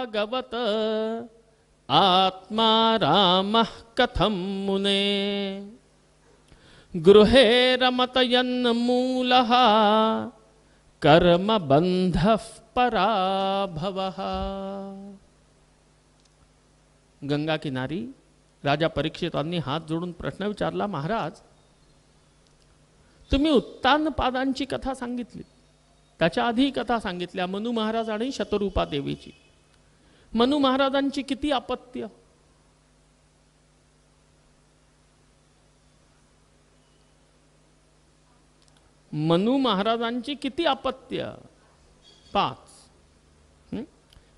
भागवत आत्मा रामः कथं मुने गृहे रमतयन्मूलः कर्मबन्धः पराभवः। गंगा किनारी राजा परीक्षितांनी हात जोडून प्रश्न विचारला, महाराज तुम्ही उत्तानपादांची कथा सांगितली, त्याच्या आधी कथा सांगितल्या मनु महाराज आणि शतरूपा देवीची। मनु महाराजांची किती अपत्य, मनु महाराजांची किती अपत्य, 5।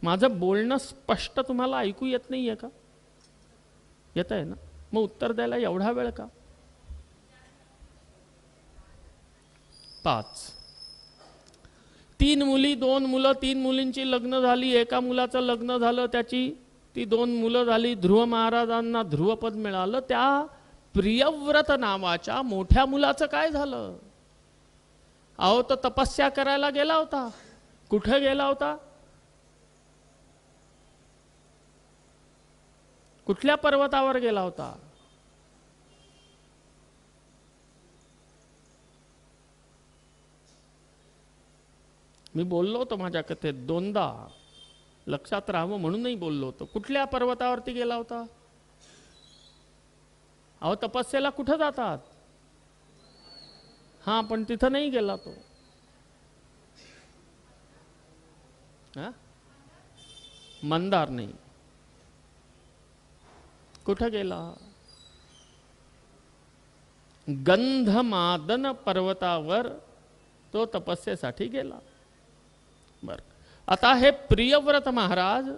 माझं बोलणं स्पष्ट तुम्हाला ऐकू येत नाहीये का? येत आहे ना? मग उत्तर द्यायला एवढा वेळ का? 5। 3 मुली 2 मुलं, 3 मुलींची लग्न झाली, एका मुलाचं लग्न झालं, त्याची ती 2 मुलं झाली, ध्रुव महाराजांना ध्रुवपद मिळालं। त्या प्रियव्रत नावाच्या मोठ्या मुलाचं काय झालं? अहो तो तपस्या करायला गेला होता। कुठे गेला होता? कुठल्या पर्वतावर गेला होता? मी बोललो होतो माझ्या कथेत 2दा, लक्षात राहावं म्हणूनही बोललो होतो। कुठल्या पर्वतावरती गेला होता? अहो तपस्येला कुठं जातात? हा, पण तिथं नाही गेला तो। मंदार नाही, कुठं गेला? गंधमादन पर्वतावर तो तपस्येसाठी गेला। बर, आता हे प्रियव्रत महाराज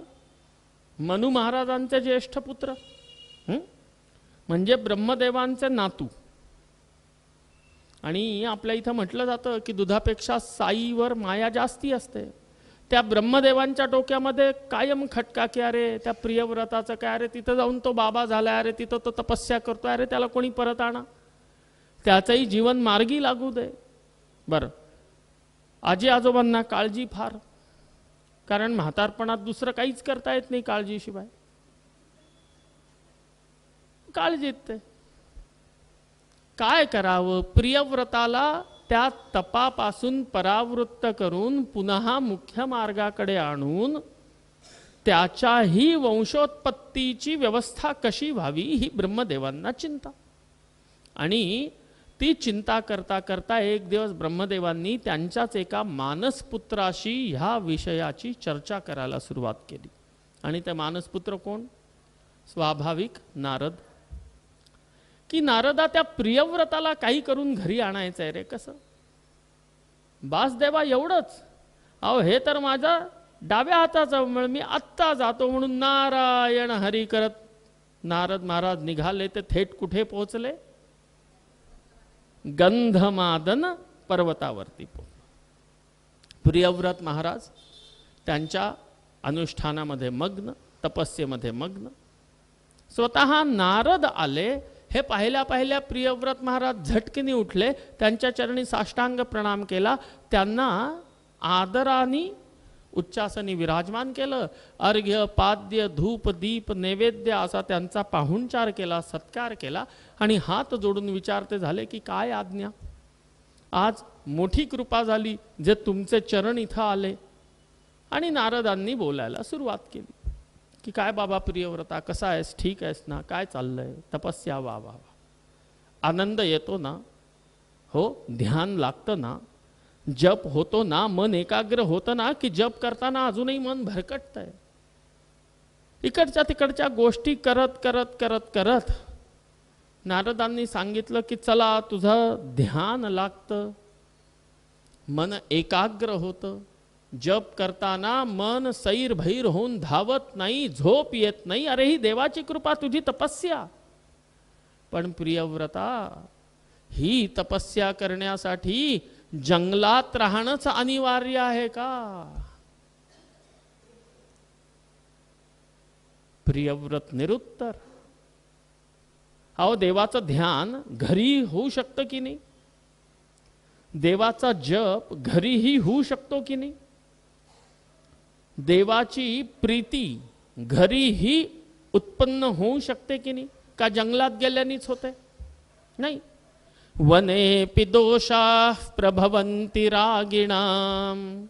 मनु महाराजांचे ज्येष्ठ पुत्र, म्हणजे ब्रह्मदेवांचे नातू। आणि आपल्या इथं म्हटलं जातं की दुधापेक्षा साईवर माया जास्ती असते। त्या ब्रह्मदेवांच्या डोक्यामध्ये कायम खटका की अरे त्या प्रियव्रताचं काय, अरे तिथं जाऊन तो बाबा झाला, अरे तिथं तो तपस्या करतो, अरे त्याला कोणी परत आणा, त्याचंही जीवन मार्गी लागू दे। बरं, आजी आजोबांना काळजी फार, कारण म्हातारपणात दुसरं काहीच करता येत नाही काळजीशिवाय। काळजीत ते काय करावं? प्रियव्रताला त्या तपापासून परावृत्त करून पुन्हा मुख्य मार्गाकडे आणून त्याच्याही वंशोत्पत्तीची व्यवस्था कशी व्हावी ही ब्रह्मदेवांना चिंता। आणि ती चिंता करता करता एक दिवस ब्रह्मदेवांनी त्यांच्याच एका मानसपुत्राशी ह्या विषयाची चर्चा करायला सुरुवात केली। आणि ते मानसपुत्र कोण? स्वाभाविक नारद। की नारदा, त्या प्रियव्रताला काही करून घरी आणायचं आहे रे, कसं? बासदेवा एवढंच? अहो हे तर माझा डाव्या हाताचा मळ, मी आत्ता जातो म्हणून नारायण हरी करत नारद महाराज निघाले। ते थेट कुठे पोहोचले? गंधमादन पर्वतावरती पोहोचले। प्रियव्रत महाराज त्यांच्या अनुष्ठानामध्ये मग्न, तपस्येमध्ये मग्न। स्वतः नारद आले, हे पाहिल्या पाहिल्या प्रियव्रत महाराज झटकीने उठले, त्यांच्या चरणी साष्टांग प्रणाम केला, त्यांना आदराने उच्चासनी विराजमान केलं। अर्घ्य पाद्य धूप दीप नैवेद्य असा त्यांचा पाहुणचार केला, सत्कार केला। आणि हात जोडून विचारते झाले की काय आज्ञा? आज मोठी कृपा झाली जे तुमचे चरण इथं आले। आणि नारदांनी बोलायला सुरुवात केली की काय बाबा प्रियव्रता, कसा आहेस? ठीक आहेस ना? काय चाललंय? तपस्या वा वा वा, आनंद येतो ना? हो, ध्यान लागतं ना? जप होतो ना? मन एकाग्र होतं ना? की जप करताना अजूनही मन भरकटतंय? इकडच्या तिकडच्या गोष्टी करत करत करत करत नारदांनी सांगितलं की चला तुझं ध्यान लागतं, मन एकाग्र होतं। जप करताना मन सैर भैर होऊन धावत नाही, झोप येत नाही। अरे ही देवाची कृपा, तुझी तपस्या। पण प्रियव्रता, ही तपस्या करण्यासाठी जंगलात राहणंच अनिवार्य आहे का? प्रियव्रत निरुत्तर। अहो देवाचं ध्यान घरी होऊ शकतं की नाही? देवाचा जप घरीही होऊ शकतो की नाही? देवाची प्रीती घरीही उत्पन्न होऊ शकते की नाही? का जंगलात गेल्यानेच होते? नाही. वनेपि दोषाः प्रभवन्ति रागिणां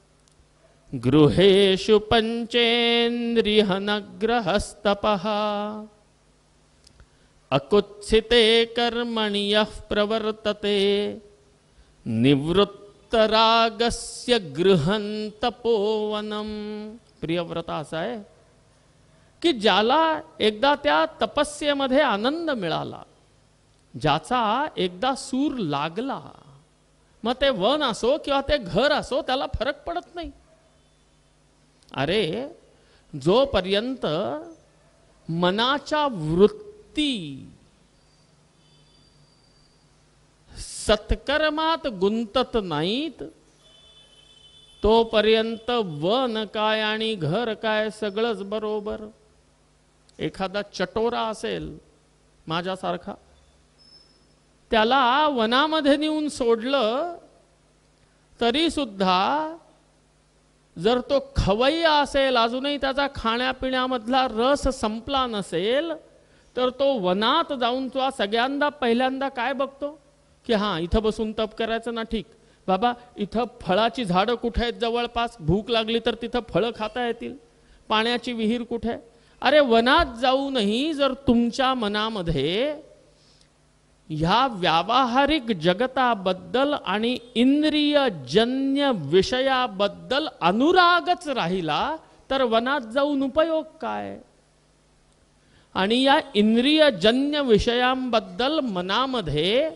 गृहेषु पंचेन्द्रियहनग्रहस्तपः अकुत्सिते कर्मणि यः प्रवर्तते निवृत्तरागस्य गृहं तपोवनम. प्रियव्रत असा आहे की ज्याला एकदा त्या तपस्येमध्ये आनंद मिळाला, ज्याचा एकदा सूर लागला, मग ते वन असो किंवा ते घर असो त्याला फरक पडत नाही. अरे जोपर्यंत मनाच्या वृत्ती सत्कर्मात गुंतत नाहीत तोपर्यंत वन काय आणि घर काय सगळंच बरोबर. एखादा चटोरा असेल माझ्यासारखा, त्याला वनामध्ये नेऊन सोडलं तरी सुद्धा जर तो खवय्या असेल, अजूनही त्याचा खाण्यापिण्यामधला रस संपला नसेल, तर तो वनात जाऊन तो सगळ्यांदा पहिल्यांदा काय बघतो की हां इथं बसून तप करायचं ना, ठीक बाबा इथं फळाची झाडं कुठे आहेत जवळपास, भूक लागली तर तिथं फळं खाता येतील, पाण्याची विहीर कुठे आहे. अरे वनात जाऊनही जर तुमच्या मनामध्ये ह्या व्यावहारिक जगताबद्दल आणि इंद्रियजन्य विषयाबद्दल अनुरागच राहिला तर वनात जाऊन उपयोग काय? आणि या इंद्रियजन्य विषयांबद्दल मनामध्ये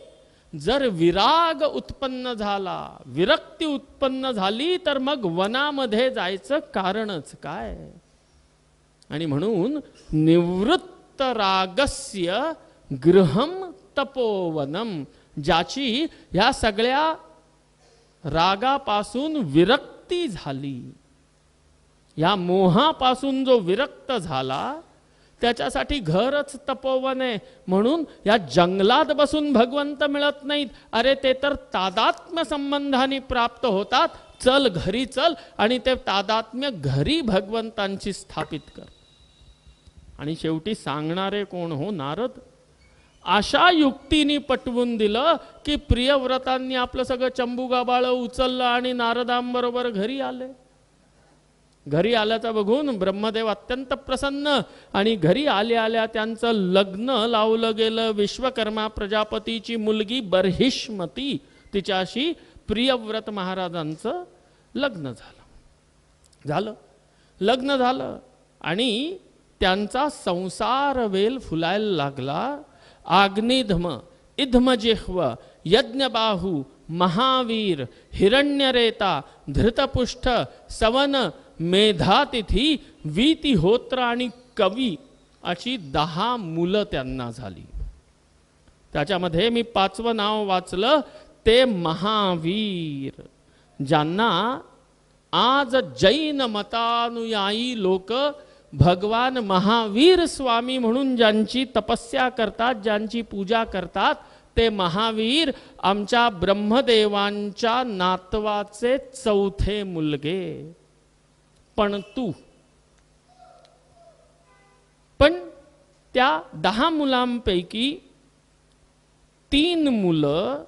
जर विराग उत्पन्न झाला, विरक्ती उत्पन्न झाली, तर मग वनामध्ये जायचं कारणच काय? आणि म्हणून निवृत्त रागस्य गृहम तपोवनम, ज्याची या सगळ्या रागापासून विरक्ती झाली, या मोहापासून जो विरक्त झाला, त्याच्यासाठी घरच तपोवन आहे. म्हणून या जंगलात बसून भगवंत मिळत नाहीत. अरे ते तर तादात्म्य संबंधाने प्राप्त होतात. चल घरी चल आणि ते तादात्म्य घरी भगवंतांची स्थापित कर. आणि शेवटी सांगणारे कोण? हो नारद. अशा युक्तीने पटवून दिलं की प्रियव्रतांनी आपलं सगळं चंबुगाबाळ उचललं आणि नारदांबरोबर घरी आले. घरी आल्याचं बघून ब्रह्मदेव अत्यंत प्रसन्न, आणि घरी आल्या आल्या त्यांचं लग्न लावलं गेलं. विश्वकर्मा प्रजापतीची मुलगी बर्हिष्मती, तिच्याशी प्रियव्रत महाराजांचं लग्न झालं. लग्न झालं आणि त्यांचा संसार वेल फुलायला लागला. आग्निधम, इध्मजिह्व, यज्ञबाहू, महावीर, हिरण्यरेता, धृतपुष्ठ, सवन, मेधातिथी, वीतिहोत्र आणि कवी अशी 10 मुलं त्यांना झाली. त्याच्यामध्ये मी 5वं नाव वाचलं ते महावीर, ज्यांना आज जैन मतानुयायी लोक भगवान महावीर स्वामी म्हणून ज्यांची तपस्या करतात, ज्यांची पूजा करतात, ते महावीर आमच्या ब्रह्मदेवांच्या नातवाचे 4थे मुलगे. पण त्या 10 मुलांपैकी 3 मुलं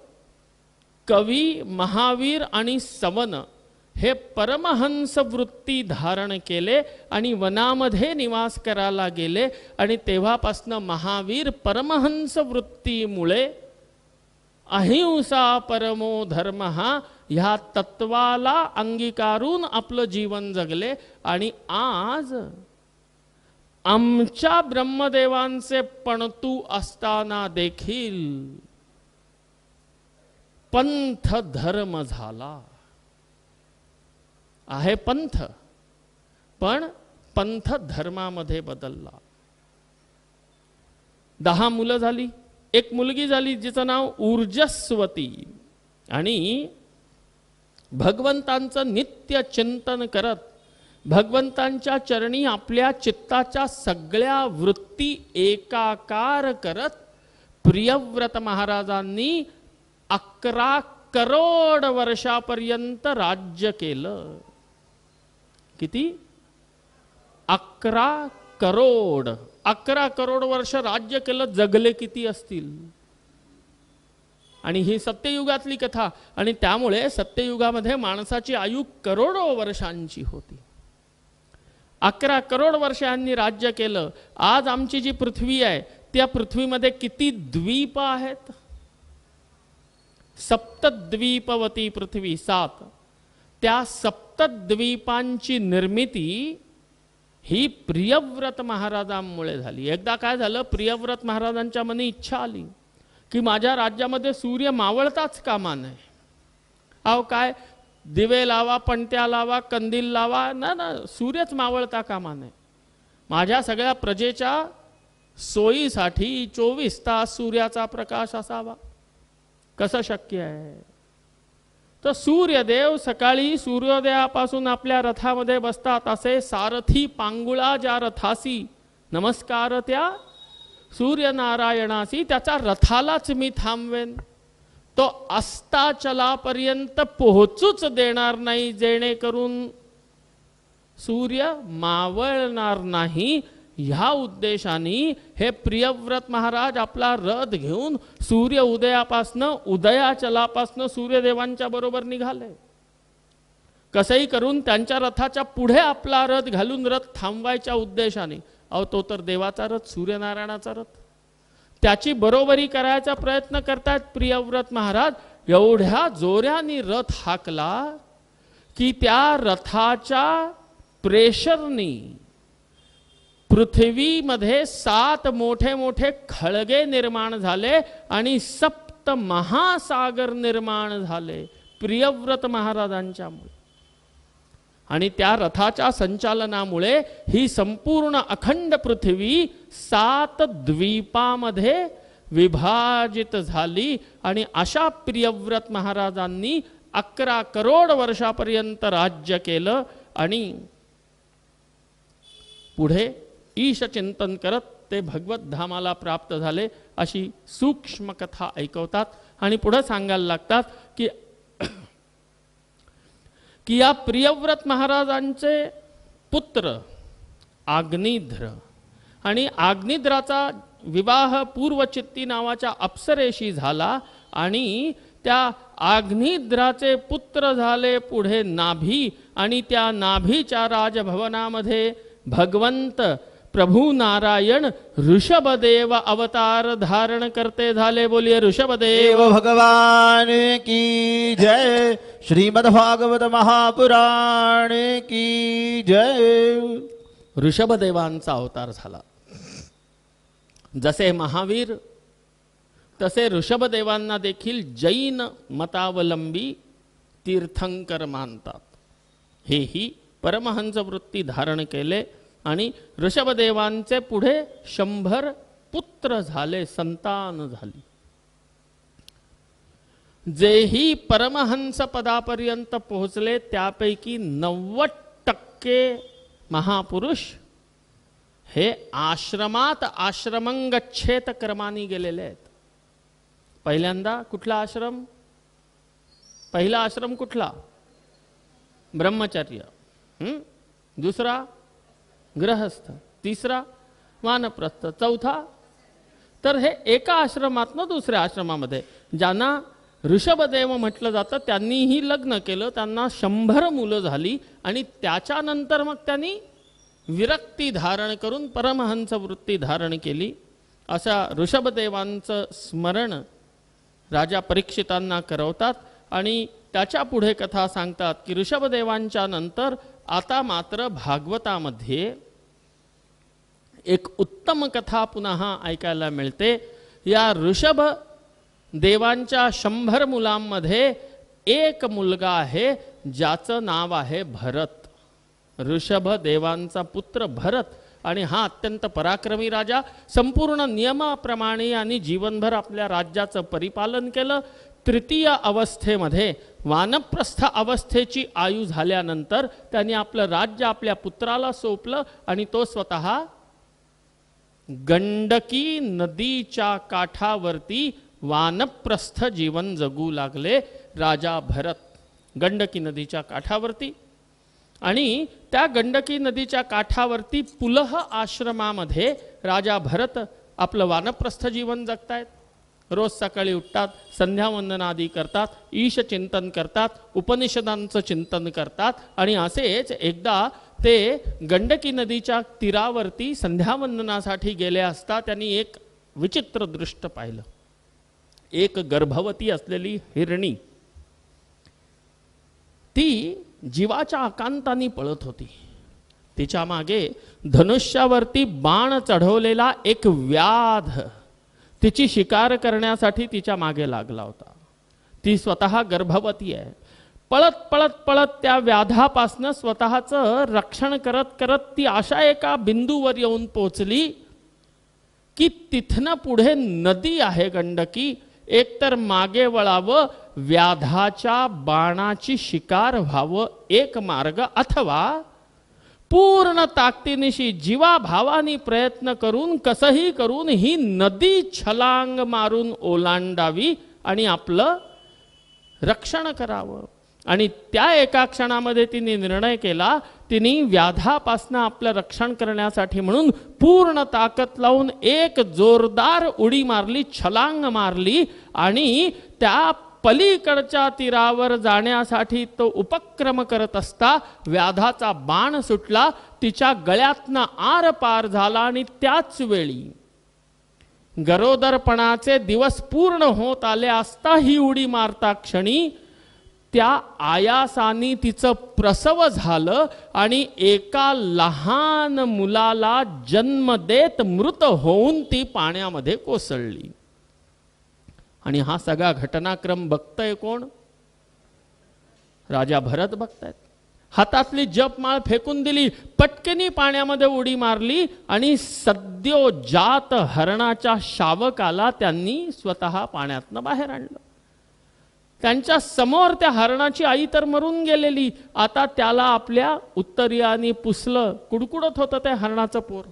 कवी, महावीर आणि सवन हे परमहंस वृत्ती धारण केले आणि वनामध्ये निवास करायला गेले. आणि तेव्हापासनं महावीर परमहंस वृत्तीमुळे अहिंसा परमो धर्म ह्या तत्वाला अंगीकारून आपलं जीवन जगले. आणि आज आमच्या ब्रह्मदेवांचे पणतू असताना देखील पंथ धर्म झाला आहे. पंथ, पण पंथ धर्मामध्ये बदलला. 10 मुलं झाली. एक मुलगी झाली जिचं नाव ऊर्जस्वती, आणि भगवंतांचं नित्य चिंतन करत भगवंतांच्या चरणी आपल्या चित्ताच्या सगळ्या वृत्ती एकाकार करत प्रियव्रत महाराजांनी 11 करोड वर्षापर्यंत राज्य केलं. किती? 11 करोड 11 करोड वर्ष राज्य केलं, जगले किती असतील. आणि ही सत्ययुगातली कथा. आणि त्यामुळे सत्ययुगामध्ये माणसाची आयु करोडो वर्षांची होती. 11 करोड वर्षांनी राज्य केलं. आज आमची जी पृथ्वी आहे त्या पृथ्वीमध्ये किती द्वीप आहेत. सप्तद्वीपवती पृथ्वी 7. त्या सप्तद्वीपांची निर्मिती ही प्रियव्रत महाराजांमुळे झाली. एकदा काय झालं, प्रियव्रत महाराजांच्या मनी इच्छा आली की माझ्या राज्यामध्ये सूर्य मावळताच कामा नये. अहो काय दिवे लावा, पणत्या लावा, कंदील लावा, ना सूर्यच मावळता कामा नये. माझ्या सगळ्या प्रजेच्या सोयीसाठी 24 तास सूर्याचा प्रकाश असावा. कसं शक्य आहे. तर सूर्यदेव सकाळी सूर्योदयापासून आपल्या रथामध्ये बसतात. असे सारथी पांगुळा ज्या रथासी नमस्कार त्या सूर्यनारायणासी, त्याच्या रथालाच मी थांबवेन. तो अस्ताचलापर्यंत पोहोचूच देणार नाही, जेणेकरून सूर्य मावळणार नाही. ह्या उद्देशाने हे प्रियव्रत महाराज आपला रथ घेऊन सूर्य उदयापासनं उदयाचलापासनं सूर्यदेवांच्या बरोबर निघाले. कसंही करून त्यांच्या रथाच्या पुढे आपला रथ घालून रथ थांबवायच्या उद्देशाने. अहो तो तर देवाचा रथ, सूर्यनारायणाचा रथ, त्याची बरोबरी करायचा प्रयत्न करतायत प्रियव्रत महाराज. एवढ्या जोऱ्याने रथ हाकला की त्या रथाच्या प्रेशरनी पृथ्वीमध्ये 7 मोठे मोठे खळगे निर्माण झाले आणि 7 महासागर निर्माण झाले प्रियव्रत महाराजांच्यामुळे. आणि त्या रथाच्या संचालनामुळे ही संपूर्ण अखंड पृथ्वी 7 द्वीपामध्ये विभाजित झाली. आणि अशा प्रियव्रत महाराजांनी 11 करोड वर्षापर्यंत राज्य केलं. आणि पुढे ईश चिंतन करत ते भगवत धामाला प्राप्त झाले, अशी सूक्ष्म कथा ऐकवतात. आणि पुढे सांगायला लागतात की या प्रियव्रत महाराजांचे पुत्र आग्निध्र, आणि आग्निध्राचा विवाह पूर्वचित्ती नावाच्या अप्सरेशी झाला. आणि त्या आग्निध्राचे पुत्र झाले पुढे नाभी. आणि त्या नाभीच्या राजभवनामध्ये भगवंत प्रभु नारायण ऋषभदेव अवतार धारण करते झाले. बोलिए ऋषभदेव भगवान की जय. श्रीमद्भागवत महापुराण की जय. ऋषभदेवांचा अवतार झाला. जसे महावीर तसे ऋषभदेवांना देखील जैन मतावलंबी तीर्थंकर मानतात. हेही परमहंस वृत्ती धारण केले. आणि ऋषभदेवांचे पुढे 100 पुत्र झाले, संतान झाली. जेही परमहंस पदापर्यंत पोहोचले त्यापैकी 90% महापुरुष हे आश्रमात आश्रमंगच्छेत क्रमाने गेलेले आहेत. पहिल्यांदा कुठला आश्रम? पहिला आश्रम कुठला? ब्रह्मचर्य. दुसरा गृहस्थ, तिसरा वानप्रस्थ, चौथा. तर हे एका आश्रमातनं दुसऱ्या आश्रमामध्ये. ज्यांना ऋषभदेव म्हटलं जातं त्यांनीही लग्न केलं, त्यांना 100 मुलं झाली. आणि त्याच्यानंतर मग त्यांनी विरक्ती धारण करून परमहंस वृत्ती धारण केली. अशा ऋषभदेवांचं स्मरण राजा परीक्षितांना करवतात. आणि त्याच्या पुढे कथा सांगतात की ऋषभदेवांच्या नंतर आता मात्र भागवतामध्ये एक उत्तम कथा पुन्हा ऐकायला मिळते. या ऋषभ देवांच्या 100 मुलांमध्ये एक मुलगा आहे ज्याचं नाव आहे भरत. ऋषभ देवांचा पुत्र भरत. आणि हा अत्यंत पराक्रमी राजा. संपूर्ण नियमाप्रमाणे आणि जीवनभर आपल्या राज्याचं परिपालन केलं. तृतीय अवस्थेमध्ये वानप्रस्थ अवस्थेची आयु झाल्यानंतर त्यांनी आपलं राज्य आपल्या पुत्राला सोपलं. आणि तो स्वतः गंडकी नदीच्या काठावरती वानप्रस्थ जीवन जगू लागले. राजा भरत गंडकी नदीच्या काठावरती. आणि त्या गंडकी नदीच्या काठावरती पुलह आश्रमामध्ये राजा भरत आपलं वानप्रस्थ जीवन जगतायत. रोज सकाळी उठतात, संध्यावंदनादी करतात, ईश चिंतन करतात, उपनिषदांचं चिंतन करतात. आणि असेच एकदा ते गंडकी नदीच्या तीरावरती संध्यावंदनासाठी गेले असता त्यांनी एक विचित्र दृश्य पाहिलं. एक गर्भवती असलेली हिरणी ती जीवाच्या आकांताने पळत होती. तिच्या मागे धनुष्यावरती बाण चढवलेला एक व्याध तिची शिकार करण्यासाठी तिच्या मागे लागला होता. ती स्वतः गर्भवती आहे. पळत पळत पळत त्या व्याधापासनं स्वतःचं रक्षण करत करत ती अशा एका बिंदूवर येऊन पोचली की तिथनं पुढे नदी आहे गंडकी. एकतर मागे वळावं, व्याधाच्या बाणाची शिकार व्हावं एक मार्ग, अथवा पूर्ण ताकदीनिशी जीवाभावानी प्रयत्न करून कसंही करून ही नदी छलांग मारून ओलांडावी आणि आपलं रक्षण करावं. आणि त्या एका क्षणामध्ये तिने निर्णय केला. तिने व्याधापासनं आपलं रक्षण करण्यासाठी म्हणून पूर्ण ताकद लावून एक जोरदार उडी मारली, छलांग मारली. आणि त्या पलीकडच्या तीरावर जाण्यासाठी तो उपक्रम करत असता व्याधाचा बाण सुटला, तिच्या गळ्यातनं आर पार झाला. आणि त्याच वेळी गरोदरपणाचे दिवस पूर्ण होत आले असता ही उडी मारता क्षणी त्या आयासाने तिचं प्रसव झालं आणि एका लहान मुलाला जन्म देत मृत होऊन ती पाण्यामध्ये कोसळली. आणि हा सगळा घटनाक्रम बघतय कोण? राजा भरत बघतायत. हातातली जपमाळ फेकून दिली, पटकनी पाण्यामध्ये उडी मारली आणि सद्योजात हरणाच्या शावकाला त्यांनी स्वतः पाण्यातनं बाहेर आणलं. त्यांच्या समोर त्या हरणाची आई तर मरून गेलेली, आता त्याला आपल्या उत्तरीयाने पुसलं. कुडकुडत होतं त्या हरणाचं पोर,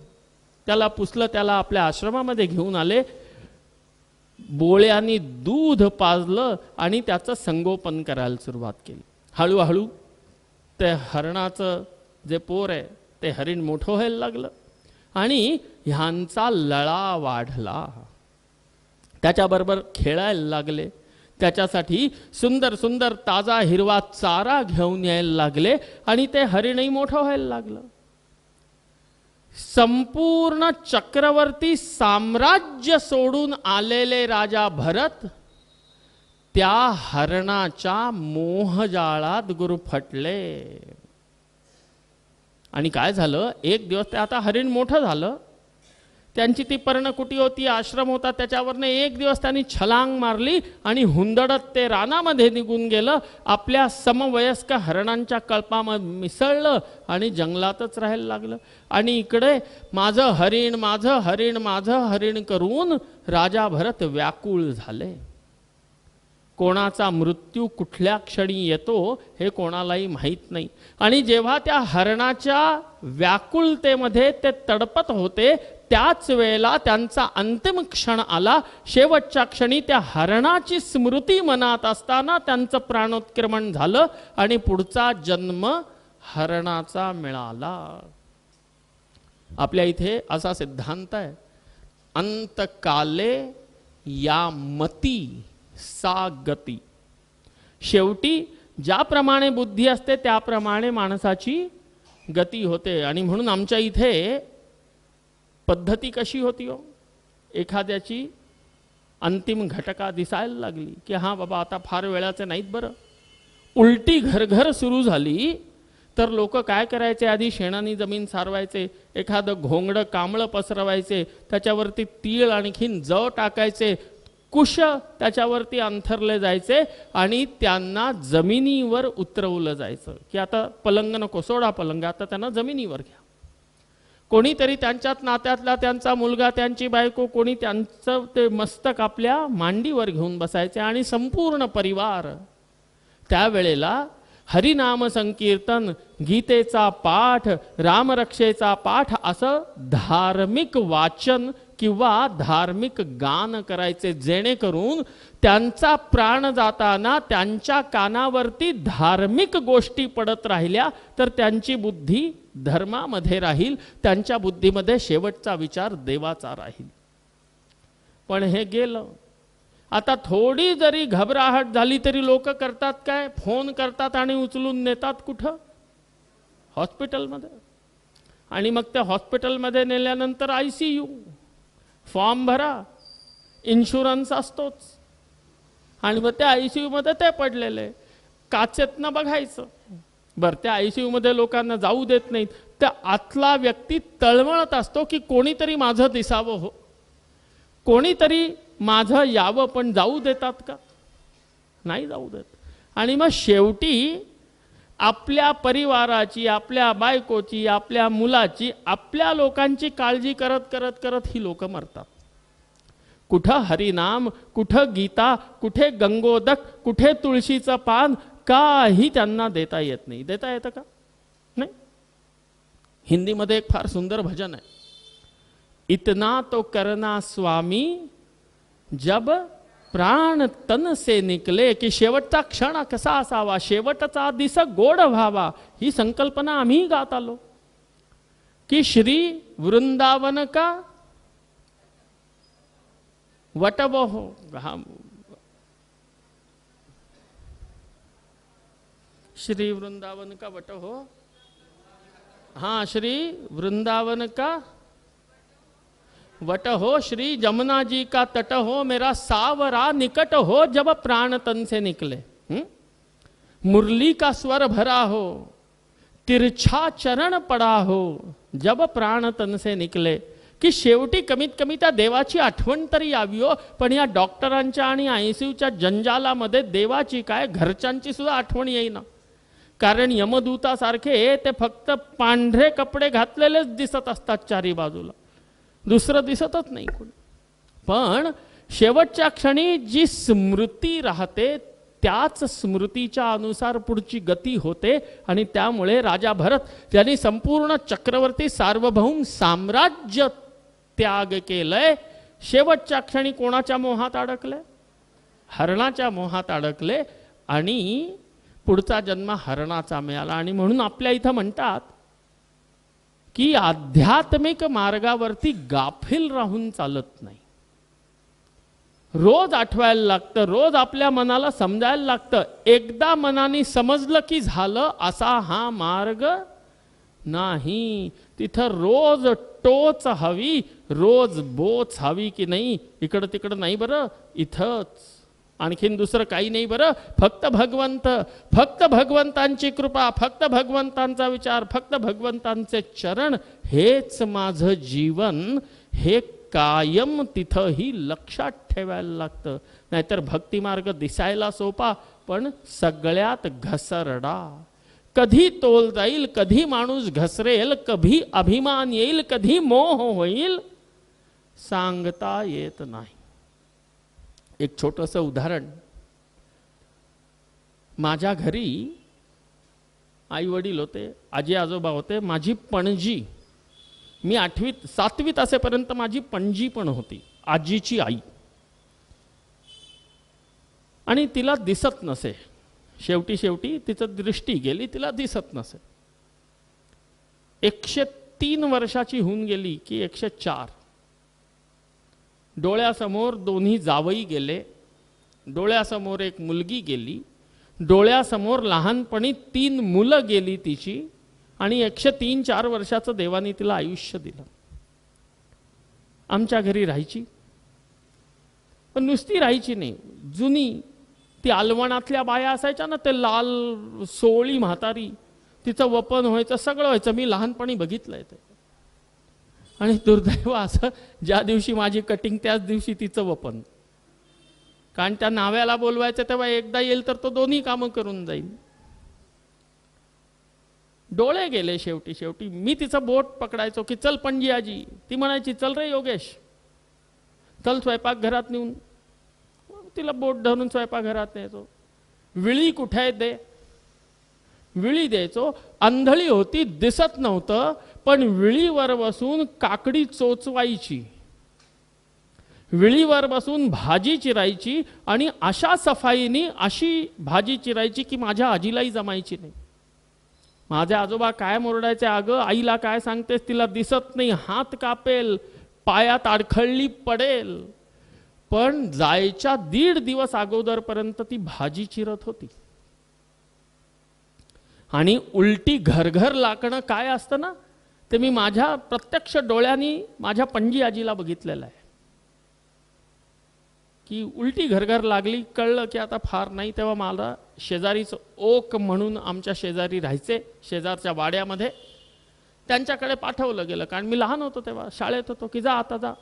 त्याला पुसलं, त्याला आपल्या आश्रमामध्ये घेऊन आले. बोळ्यांनी दूध पाजलं आणि त्याचं संगोपन करायला सुरुवात केली. हळूहळू ते हरणाचं जे पोर आहे ते हरिण मोठं व्हायला लागलं आणि ह्यांचा लळा वाढला. त्याच्याबरोबर खेळायला लागले. त्याच्यासाठी सुंदर सुंदर ताजा हिरवा चारा घेऊन यायला लागले आणि ते हरिणही मोठं व्हायला लागलं. संपूर्ण चक्रवर्ती साम्राज्य सोडून आलेले राजा भरत त्या हरणाच्या मोहजाळात गुरफटले. आणि काय झालं, एक दिवस ते आता हरिण मोठं झालं, त्यांची ती पर्णकुटी होती, आश्रम होता, त्याच्यावरनं एक दिवस त्यांनी छलांग मारली आणि हुंदडत ते रानामध्ये निघून गेलं. आपल्या समवयस्क हरणांच्या कळपामध्ये मिसळलं आणि जंगलातच राहायला लागलं. आणि इकडे माझं हरिण, माझं हरिण, माझं हरिण करून राजा भरत व्याकुळ झाले. कोणाचा मृत्यू कुठल्या क्षणी येतो हे कोणालाही माहीत नाही. आणि जेव्हा त्या हरणाच्या व्याकुळतेमध्ये ते तडपत होते त्याच वेळेला त्यांचा अंतिम क्षण आला. शेवटच्या क्षणी त्या हरणाची स्मृती मनात असताना त्यांचं प्राणोत्क्रमण झालं आणि पुढचा जन्म हरणाचा मिळाला. आपल्या इथे असा सिद्धांत आहे, अंतकाले या मती सा गती. शेवटी ज्याप्रमाणे बुद्धी असते त्याप्रमाणे माणसाची गती होते. आणि म्हणून आमच्या इथे पद्धती कशी होती हो, एखाद्याची अंतिम घटका दिसायला लागली की हां बाबा आता फार वेळाचे नाहीत बरं, उलटी घरघर सुरू झाली तर लोक काय करायचे, आधी शेणानी जमीन सारवायचे, एखादं घोंगडं कांबळं पसरवायचे, त्याच्यावरती तीळ आणखीन जव टाकायचे, कुश त्याच्यावरती अंथरले जायचे आणि त्यांना जमिनीवर उतरवलं जायचं की आता पलंग नको, सोडा पलंग, आता त्यांना जमिनीवर घ्या. कोणीतरी त्यांच्यात नात्यातला त्यांचा मुलगा, त्यांची बायको, कोणी त्यांचं ते मस्तक आपल्या मांडीवर घेऊन बसायचे आणि संपूर्ण परिवार त्यावेळेला हरिनाम संकीर्तन, गीतेचा पाठ, रामरक्षेचा पाठ असं धार्मिक वाचन किंवा धार्मिक गान करायचे, जेणेकरून त्यांचा प्राण जाताना त्यांच्या कानावरती धार्मिक गोष्टी पडत राहिल्या तर त्यांची बुद्धी धर्मामध्ये राहील, त्यांच्या बुद्धीमध्ये शेवटचा विचार देवाचा राहील. पण हे गेलं. आता थोडी जरी घबराहट झाली तरी लोक करतात काय, फोन करतात आणि उचलून नेतात कुठं, हॉस्पिटलमध्ये. आणि मग त्या हॉस्पिटलमध्ये नेल्यानंतर ICU, फॉर्म भरा, इन्शुरन्स असतोच. आणि मग त्या ICU मध्ये ते पडलेले काचेतनं बघायचं. बरं, त्या ICU मध्ये लोकांना जाऊ देत नाहीत. त्या आतला व्यक्ती तळमळत असतो की कोणीतरी माझं दिसावं, हो, कोणीतरी माझं यावं, पण जाऊ देतात का, नाही जाऊ देत. आणि मग शेवटी आपल्या परिवाराची, आपल्या बायकोची, आपल्या मुलाची, आपल्या लोकांची काळजी करत करत करत ही लोक मरतात. कुठं हरिनाम, कुठं गीता, कुठे गंगोदक, कुठे तुळशीचं पान, काही त्यांना देता येत नाही. देता येतं का, नाही. हिंदीमध्ये एक फार सुंदर भजन आहे, इतना तो करना स्वामी जब प्राण तन से निकले, की शेवटचा क्षण कसा असावा, शेवटचा दिस गोड व्हावा, ही संकल्पना आम्ही गात आलो. की श्री वृंदावन का वटवहो, श्री वृंदावन का वटहो, हाँ, श्री वृंदावन का वट हो, श्री जमुना जी का तट हो, मेरा सावरा निकट हो, जब प्राण तन से निकले. मुरली का स्वर भरा हो, तिरछा चरण पड़ा हो, जब प्राण तन से निकले. की शेवटी कमीत कमी त्या देवाची आठवण तरी यावी हो. पण या डॉक्टरांच्या आणि ICUच्या जंजालामध्ये देवाची काय, घरच्यांची सुद्धा आठवण येईना. कारण यमदूतासारखे ते फक्त पांढरे कपडे घातलेलेच दिसत असतात चारी बाजूला, दुसरं दिसतच नाही कोणी. पण शेवटच्या क्षणी जी स्मृती राहते त्याच स्मृतीच्या अनुसार पुढची गती होते. आणि त्यामुळे राजा भरत यांनी संपूर्ण चक्रवर्ती सार्वभौम साम्राज्य त्याग केलंय. शेवटच्या क्षणी कोणाच्या मोहात अडकले, हरणाच्या मोहात अडकले आणि पुढचा जन्म हरणाचा मिळाला. आणि म्हणून आपल्या इथं म्हणतात की आध्यात्मिक मार्गावरती गाफील राहून चालत नाही. रोज आठवायला लागतं, रोज आपल्या मनाला समजायला लागतं. एकदा मनाने समजलं की झालं, असा हा मार्ग नाही. तिथं रोज टोच हवी, रोज बोच हवी की नाही, इकडं तिकडं नाही बरं, इथंच, आणखीन दुसरं काही नाही बरं, फक्त भगवंत, फक्त भगवंतांची कृपा, फक्त भगवंतांचा विचार, फक्त भगवंतांचे चरण, हेच माझं जीवन, हे कायम तिथंही लक्षात ठेवायला लागतं. नाहीतर भक्तिमार्ग दिसायला सोपा पण सगळ्यात घसरडा. कधी तोल जाईल, कधी माणूस घसरेल, कधी अभिमान येईल, कधी मोह होईल, सांगता येत नाही. एक छोटंसं उदाहरण, माझ्या घरी आई वडील होते, आजी आजोबा होते, माझी पणजी, मी 8वीत 7वीत असेपर्यंत माझी पणजी पण होती, आजीची आई. आणि तिला दिसत नसे, शेवटी तिचं दृष्टी गेली, तिला दिसत नसे. 103 वर्षाची होऊन गेली की 104. डोळ्यासमोर दोन्ही जावई गेले, डोळ्यासमोर एक मुलगी गेली, डोळ्यासमोर लहानपणी 3 मुलं गेली तिची. आणि 103-4 वर्षाचं देवाने तिला आयुष्य दिलं. आमच्या घरी राहायची, पण नुसती राहायची नाही, जुनी ती आलवणातल्या बाया असायच्या ना, ते लाल सोळी म्हातारी, तिचं वपन व्हायचं, सगळं व्हायचं. मी लहानपणी बघितलंय ते. आणि दुर्दैव असं, ज्या दिवशी माझी कटिंग त्याच दिवशी तिचं वपन. कारण त्या नाव्याला बोलवायचं तेव्हा एकदा येईल तर तो दोन्ही कामं करून जाईल. डोळे गेले शेवटी. मी तिचं बोट पकडायचो की चल पणजी आजी, ती म्हणायची चल रे योगेश, चल स्वयंपाकघरात नेऊन. तिला बोट धरून स्वयंपाकघरात न्यायचो. विळी कुठे आहे दे, विळी द्यायचो. आंधळी होती, दिसत नव्हतं, पण विळीवर बसून काकडी चोचवायची. विळीवर बसून भाजी चिरायची आणि अशा सफाईनी अशी भाजी चिरायची की माझ्या आजीलाही जमायची नाही. माझे आजोबा काय मोरडायचे, अगं आईला काय सांगतेस, तिला दिसत नाही, हात कापेल, पायात अडखळली पडेल. पण जायच्या 1.5 दिवस अगोदरपर्यंत ती भाजी चिरत होती. आणि उलटी घरघर लाकणं काय असतं ना, ते मी माझ्या प्रत्यक्ष डोळ्यांनी माझ्या पणजी आजीला बघितलेलं आहे की उलटी घरघर लागली, कळलं की आता फार नाही. तेव्हा मला शेजारीच ओक म्हणून आमच्या शेजारी राहायचे, शेजारच्या वाड्यामध्ये, त्यांच्याकडे पाठवलं गेलं. कारण मी लहान होतो तेव्हा, शाळेत होतो, की जा आता जा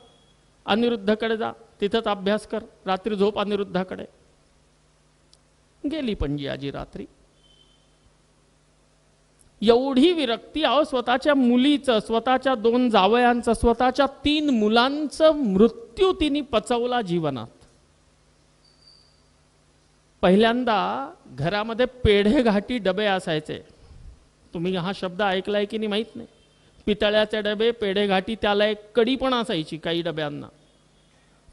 अनिरुद्धकडे जा, तिथंच अभ्यास कर, रात्री झोप अनिरुद्धाकडे. गेली पणजी आजी रात्री. एवढी विरक्ती, अहो स्वतःच्या मुलीचं, स्वतःच्या 2 जावयांचं, स्वतःच्या 3 मुलांचं मृत्यू तिने पचवला जीवनात. पहिल्यांदा घरामध्ये पेढे घाटी डबे असायचे. तुम्ही हा शब्द ऐकलाय की नाही माहीत नाही. पितळ्याचे डबे, पेढे घाटी, त्याला एक कडी पण असायची काही डब्यांना.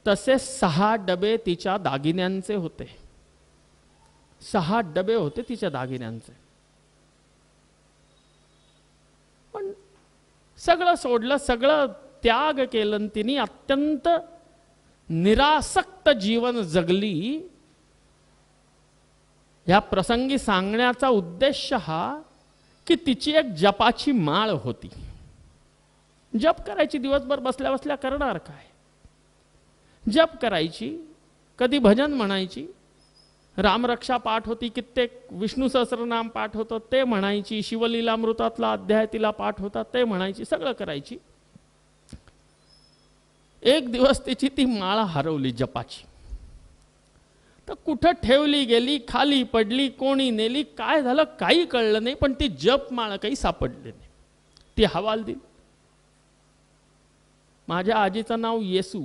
तसे 6 डबे तिच्या दागिन्यांचे होते. 6 डबे होते तिच्या दागिन्यांचे. पण सगळं सोडलं, सगळं त्याग केलं, तिने अत्यंत निरासक्त जीवन जगली. या प्रसंगी सांगण्याचा उद्देश हा की तिची एक जपाची माळ होती. जप करायची, दिवसभर बसल्या बसल्या करणार काय, जप करायची, कधी भजन म्हणायची, रामरक्षा पाठ होती, कित्येक विष्णू सहस्रनाम पाठ होतं ते म्हणायची, शिवलीलामृतातला अध्याय तिला पाठ होता ते म्हणायची, सगळं करायची. एक दिवस तिची ती माळ हरवली जपाची. तर कुठं ठेवली गेली, खाली पडली, कोणी नेली, काय झालं काही कळलं नाही. पण ती जपमाळ काही सापडली नाही. ती हवालदिल. माझ्या आजीचं नाव येसू.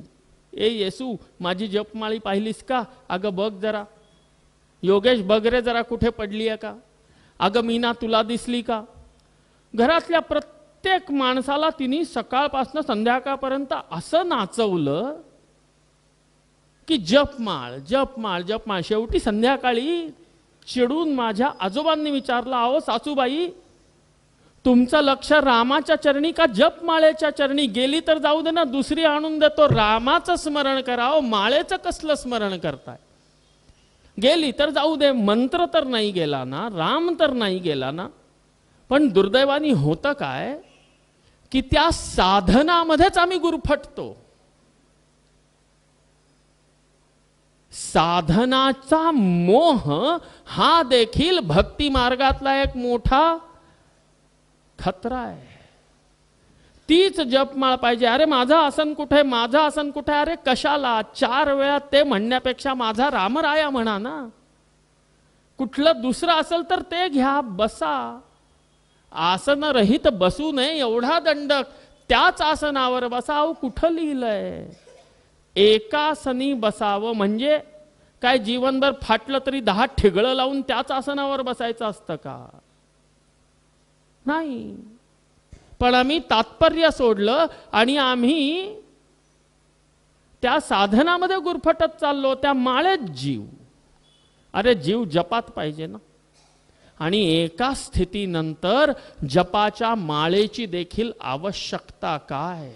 ए येसू, माझी जपमाळी पाहिलीस का? अगं बघ जरा. योगेश बघ रे जरा कुठे पडली आहे का? अगं मीना तुला दिसली का? घरातल्या प्रत्येक माणसाला तिने सकाळपासून संध्याकाळपर्यंत असं नाचवलं की जपमाळ जपमाळ जपमाळ. शेवटी संध्याकाळी चिडून माझ्या आजोबांनी विचारलं, अहो सासूबाई, तुमचं लक्ष रामाच्या चरणी का जपमाळेच्या चरणी? गेली तर जाऊ दे ना, दुसरी आणून देतो, रामाचं स्मरण करावं, माळेचं कसलं स्मरण करताय? गेली तर जाऊ दे, मंत्र तर नाही गेला ना, राम तर नाही गेला ना. पण दुर्दैवानी होतं काय की त्या साधनामध्येच आम्ही गुरफटतो. साधनाचा मोह हा देखील भक्ती मार्गातला एक मोठा खतरा आहे. तीच जपमाळ पाहिजे. अरे माझं आसन कुठे, माझं आसन कुठे? अरे कशाला 4 वेळा ते म्हणण्यापेक्षा माझा रामराया म्हणा ना. कुठलं दुसरं असेल तर ते घ्या, बसा. आसन रहित बसू नये एवढा दंडक, त्याच आसनावर बसा. अहो कुठं लिहिलंय एकासनी बसावं? म्हणजे काय जीवनभर फाटलं तरी 10 ठिगळं लावून त्याच आसनावर बसायचं असतं का? नाही. पण आम्ही तात्पर्य सोडलं आणि आम्ही त्या साधनामध्ये गुरफटत चाललो, त्या माळेत जीव. अरे जीव जपात पाहिजे ना. आणि एका स्थितीनंतर जपाच्या माळेची देखील आवश्यकता काय?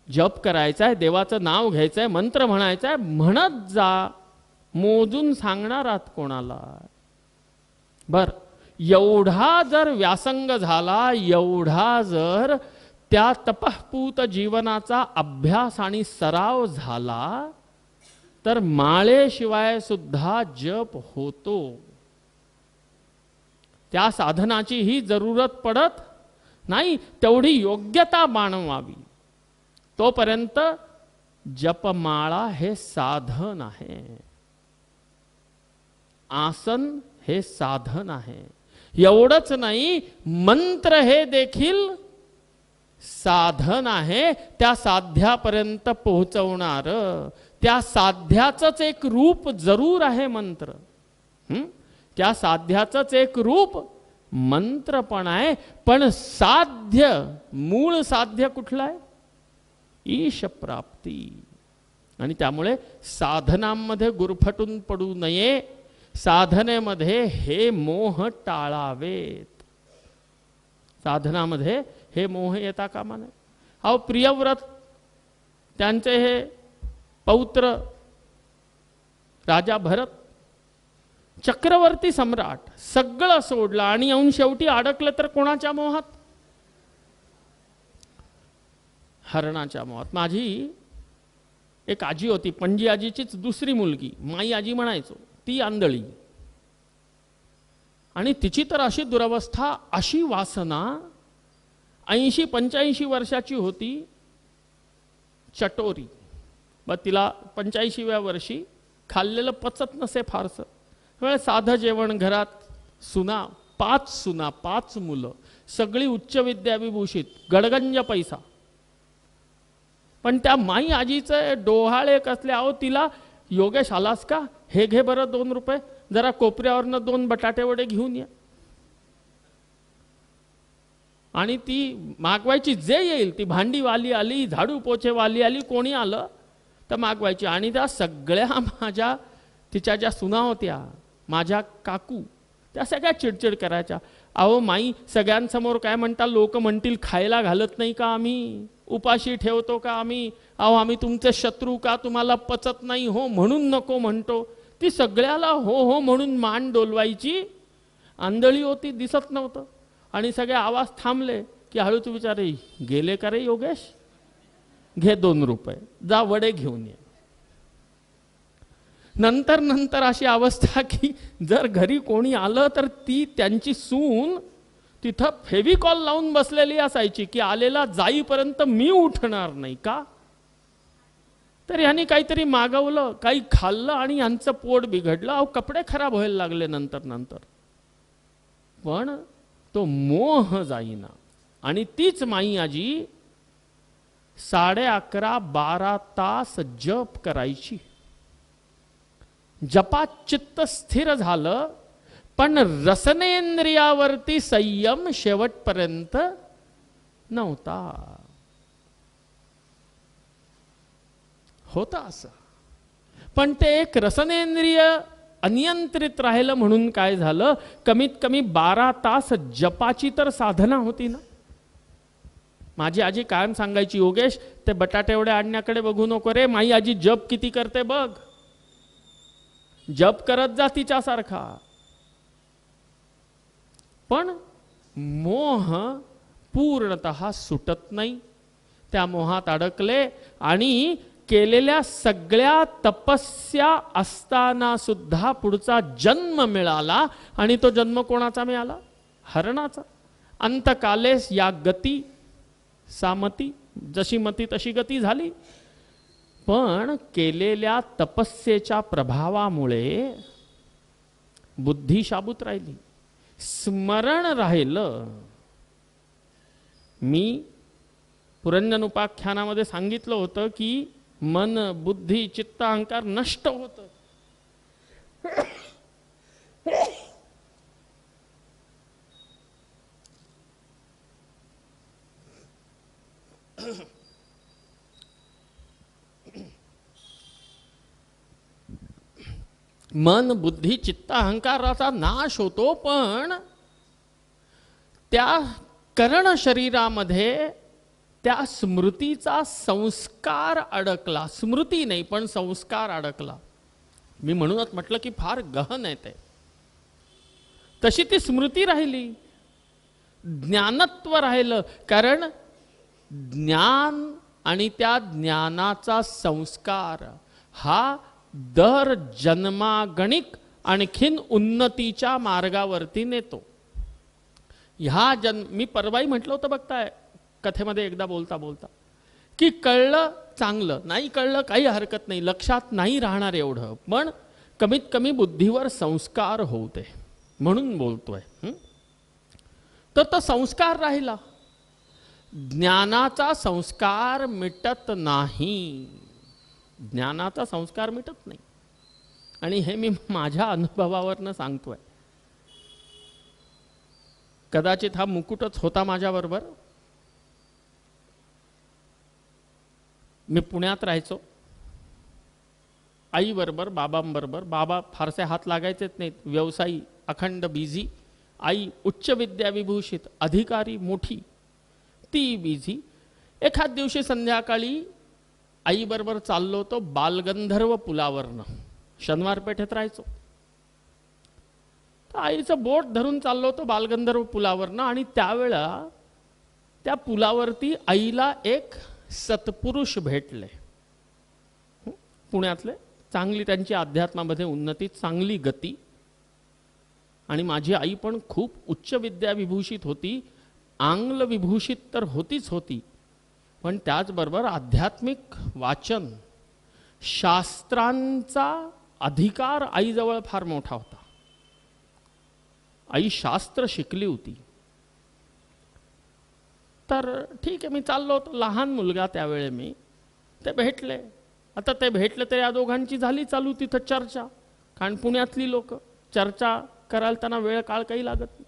जप करायचा आहे, देवाचं नाव घ्यायचं आहे, मंत्र म्हणायचा आहे, म्हणत जा. मोजून सांगणार आहात कोणाला? बर, एवढा जर व्यासंग झाला, एवढा जर त्या तपःपूत जीवनाचा अभ्यास आणि सराव झाला, तर माळेशिवाय सुद्धा जप होतो. त्या साधनाची ही जरूरत पडत नाही. तेवढी योग्यता बाणवावी. तोपर्यंत जपमाळा हे साधन आहे, आसन हे साधन आहे. एवढंच नाही, मंत्र हे देखील साधन आहे. त्या साध्यापर्यंत पोहोचवणार, त्या साध्याचंच एक रूप जरूर आहे मंत्र. त्या साध्याचंच एक रूप मंत्र पण आहे. पण साध्य, मूळ साध्य कुठलं आहे? ईश प्राप्ती. आणि त्यामुळे साधनांमध्ये गुरफटून पडू नये, साधनेमध्ये हे मोह टाळावेत. साधनामध्ये हे मोह येता कामा नये. अहो प्रियव्रत त्यांचे हे पौत्र राजा भरत चक्रवर्ती सम्राट सगळं सोडलं आणि येऊन शेवटी अडकलं तर कोणाच्या मोहात? हरणाच्या मोहात. माझी एक आजी होती, पणजी आजीचीच दुसरी मुलगी, माई आजी म्हणायचो, ती आंधळी. आणि तिची तर अशी दुरवस्था, अशी वासना, 80-85 वर्षाची होती, चटोरी. मग तिला 85व्या वर्षी खाल्लेलं पचत नसे फारसं. वेळ साधं जेवण घरात, सुना 5 सुना, 5 मुलं, सगळी उच्च विद्याविभूषित, गडगंज पैसा. पण त्या माई आजीचे डोहाळे कसले. अहो तिला, योगेश आलास का, हे घे बरं 2 रुपये, जरा कोपऱ्यावरनं 2 बटाटे वडे घेऊन ये. आणि ती मागवायची जे येईल, ती भांडीवाली आली, झाडू पोछेवाली आली, कोणी आलं तर मागवायची. आणि त्या सगळ्या माझ्या, तिच्या ज्या सुना होत्या, माझ्या काकू, त्या सगळ्या चिडचिड करायच्या. अहो माई, सगळ्यांसमोर काय म्हणता, लोक म्हणतील खायला घालत नाही का आम्ही, उपाशी ठेवतो का आम्ही, अहो आम्ही तुमचे शत्रू का, तुम्हाला पचत नाही हो म्हणून नको म्हणतो. ती सगळ्याला हो हो म्हणून मान डोलवायची. आंधळी होती, दिसत नव्हतं. आणि सगळे आवाज थांबले की हळूच विचारे, गेले का रे योगेश, घे 2 रुपये, जा वडे घेऊन ये. नंतर नंतर अशी अवस्था की जर घरी कोणी आलं तर ती त्यांची सून तिथं फेविकॉल लावून बसलेली असायची की आलेला जाईपर्यंत मी उठणार नाही. का तर यांनी काहीतरी मागवलं, काही खाल्लं आणि यांचं पोट बिघडलं. अहो कपडे खराब व्हायला लागले नंतर नंतर. पण तो मोह जाईना. आणि तीच माई आजी 11:30-12 तास जप करायची. जपात चित्त स्थिर झालं, पण रसनेंद्रियावरती संयम शेवटपर्यंत नव्हता. होता असं. पण ते एक रसनेंद्रिय अनियंत्रित राहिलं म्हणून काय झालं, कमीत कमी 12 तास जपाची तर साधना होती ना. माझी आजी कायम सांगायची, योगेश ते बटाटे एवढे आणण्याकडे बघू नको रे, माई आजी जप किती करते बघ, जप करत जा तिच्यासारखा. पण मोह पूर्णतः सुटत नाही. त्या मोहात अडकले आणि केलेल्या सगळ्या तपस्या असताना सुद्धा पुढचा जन्म मिळाला. आणि तो जन्म कोणाचा मिळाला? हरणाचा. अंतकालेस या गती सामती, जशी मती तशी गती झाली. पण केलेल्या तपस्येच्या प्रभावामुळे बुद्धी शाबूत राहिली, स्मरण राहिलं. मी पुरंजन उपाख्यानामध्ये सांगितलं होतं की मन, बुद्धी, चित्त, अहंकार नष्ट होतं. मन, बुद्धी, चित्त, अहंकाराचा नाश होतो. पण त्या कर्ण शरीरामध्ये त्या स्मृतीचा संस्कार अडकला. स्मृती नाही पण संस्कार अडकला. मी म्हणूनच म्हटलं की फार गहन आहे ते. तशी ती स्मृती राहिली, ज्ञानत्व राहिलं. कारण ज्ञान आणि त्या ज्ञानाचा संस्कार हा दर जन्मागणिक आणखीन उन्नतीच्या मार्गावरती नेतो. ह्या मी परवाही म्हटलं होतं बघताय कथेमध्ये एकदा बोलता बोलता की कळलं चांगलं, नाही कळलं काही हरकत नाही, लक्षात नाही राहणार एवढं, पण कमीत कमी बुद्धीवर संस्कार होते म्हणून बोलतोय. तर तो संस्कार राहिला. ज्ञानाचा संस्कार मिटत नाही. ज्ञानाचा संस्कार मिटत नाही. आणि हे मी माझ्या अनुभवावरनं सांगतोय. कदाचित हा मुकुटच होता माझ्याबरोबर. मी पुण्यात राहायचो आईबरोबर बाबांबरोबर. बाबा फारसे हात लागायचेच नाहीत, व्यवसायी, अखंड बिझी. आई उच्च विद्याविभूषित अधिकारी मोठी, ती बिझी. एखाद दिवशी संध्याकाळी आईबरोबर चाललो होतो बालगंधर्व पुलावरनं, शनिवार पेठेत राहायचो. तर आईचं बोट धरून चाललो होतो बालगंधर्व पुलावरनं आणि त्यावेळा त्या पुलावरती आईला एक सत्पुरुष भेटले, पुण्यातले. चांगली त्यांची अध्यात्मामध्ये उन्नती, चांगली गती. आणि माझी आई पण खूप उच्च विद्या विभूषित होती, आंग्ल विभूषित तर होतीच होती, पण त्याचबरोबर आध्यात्मिक वाचन, शास्त्रांचा अधिकार आईजवळ फार मोठा होता. आई शास्त्र शिकली होती. तर ठीक आहे, मी चाललो होतो, लहान मुलगा त्यावेळे मी. ते भेटले. आता ते भेटले तर या दोघांची झाली चालू तिथं चर्चा. कारण पुण्यातली लोक चर्चा करायला त्यांना वेळ काळ काही लागत नाही.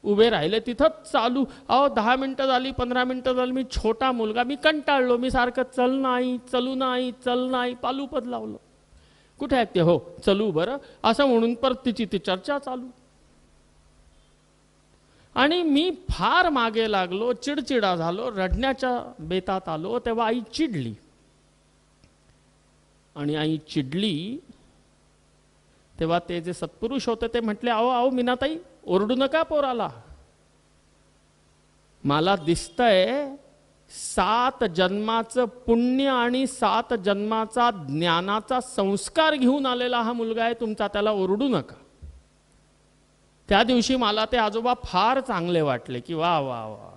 उभे राहिले तिथंच चालू. अहो 10 मिनटं झाली, 15 मिनटं झाली. मी छोटा मुलगा, मी कंटाळलो. मी सारखं चल नाही, चलू नाही, चल नाही, पालूपद लावलं. कुठे ऐकते, हो चलू बरं असं म्हणून परत तिची ती चर्चा चालू. आणि मी फार मागे लागलो, चिडचिडा झालो, रडण्याच्या बेतात आलो. तेव्हा आई चिडली. आणि आई चिडली तेव्हा ते जे सत्पुरुष होते ते म्हटले, अहो अहो मीनाताई, ओरडू नका पोराला. मला दिसतंय 7 जन्माचं पुण्य आणि 7 जन्माचा ज्ञानाचा संस्कार घेऊन आलेला हा मुलगा आहे तुमचा, त्याला ओरडू नका. त्या दिवशी मला ते आजोबा फार चांगले वाटले की वा वा वा.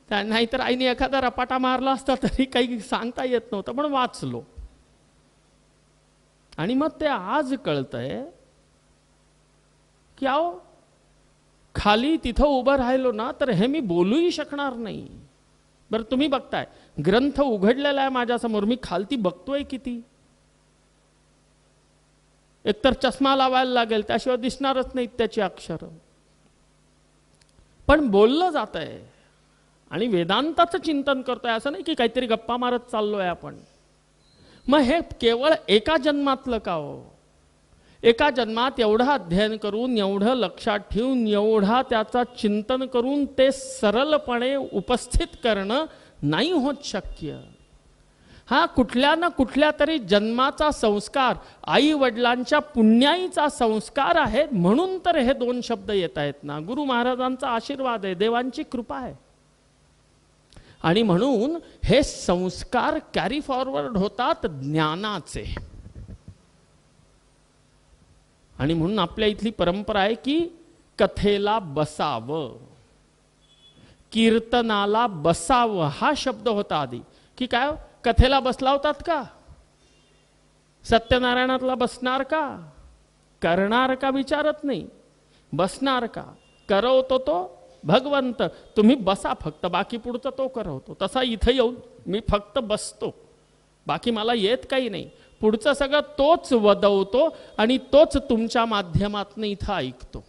त्या नाहीतर आईने एखादा रपाटा मारला असता तरी काही सांगता येत नव्हतं, पण वाचलो. आणि मग ते आज कळतंय की अहो खाली तिथं उभं राहिलो ना तर हे मी बोलूही शकणार नाही. बरं तुम्ही बघताय ग्रंथ उघडलेला आहे माझ्यासमोर, मी खालती बघतोय किती. एकतर चष्मा लावायला लागेल, त्याशिवाय दिसणारच नाहीत त्याची अक्षर. पण बोललं जात आहे आणि वेदांताचं चिंतन करतोय, असं नाही की काहीतरी गप्पा मारत चाललोय आपण. मग हे केवळ एका जन्मातलं का हो? एका जन्मात एवढं अध्ययन करून, एवढं लक्षात ठेवून, एवढा त्याचा चिंतन करून ते सरळपणे उपस्थित करणं नाही होत शक्य. हा कुठल्या ना कुठल्या तरी जन्माचा संस्कार, आई वडिलांच्या पुण्याईचा संस्कार आहे. म्हणून तर हे 2 शब्द येत आहेत ना. गुरु महाराजांचा आशीर्वाद आहे, देवांची कृपा आहे. आणि म्हणून हे संस्कार कॅरी फॉरवर्ड होतात ज्ञानाचे. आणि म्हणून आपल्या इथली परंपरा आहे की कथेला बसावं, कीर्तनाला बसावं. हा शब्द होता आधी. की काय कथेला बसला होतात का? सत्यनारायणातला बसणार का? करणार का विचारत नाही, बसणार का? करवतो तो भगवंत. तुम्ही बसा फक्त, बाकी पुढचं तो करवतो. तसा इथं येऊन मी फक्त बसतो, बाकी मला येत काही नाही. पुढचं सगळं तोच वदवतो आणि तोच तुमच्या माध्यमातून इथं ऐकतो.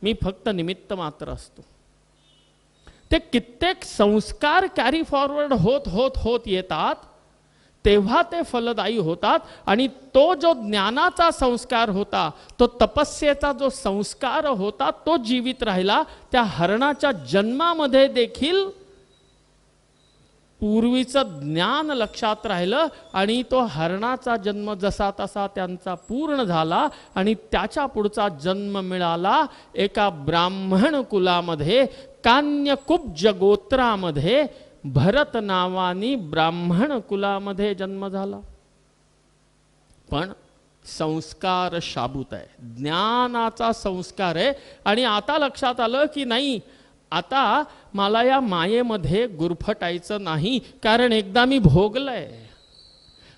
मी फक्त निमित्त मात्र असतो. ते कित्येक संस्कार कॅरी फॉरवर्ड होत होत होत येतात, तेव्हा ते फलदायी होतात. आणि तो जो ज्ञानाचा संस्कार होता, तो तपस्येचा जो संस्कार होता, तो जीवित राहिला. त्या हरणाच्या जन्मामध्ये देखील पूर्वीचं ज्ञान लक्षात राहिलं आणि तो हरणाचा जन्म जसा तसा त्यांचा पूर्ण झाला. आणि त्याच्या पुढचा जन्म मिळाला एका ब्राह्मण कुलामध्ये, कान्यकुब्ज गोत्रामध्ये. भरत नावानी ब्राह्मण कुलामध्ये जन्म झाला. पण संस्कार शाबूत आहे, ज्ञानाचा संस्कार आहे. आणि आता लक्षात आलं की नाही, आता मला या मायेमध्ये गुरफटायचं नाही, कारण एकदा मी भोगलंय.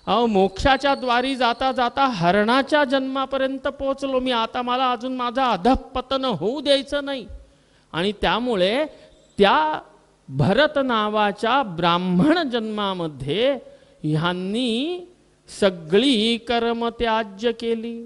अहो मोक्षाच्या द्वारी जाता जाता हरणाच्या जन्मापर्यंत पोहोचलो मी. आता मला अजून माझा अधःपतन होऊ द्यायचं नाही. आणि त्यामुळे त्या भरत नावाच्या ब्राह्मण जन्मामध्ये ह्यांनी सगळी कर्म त्याज्य केली.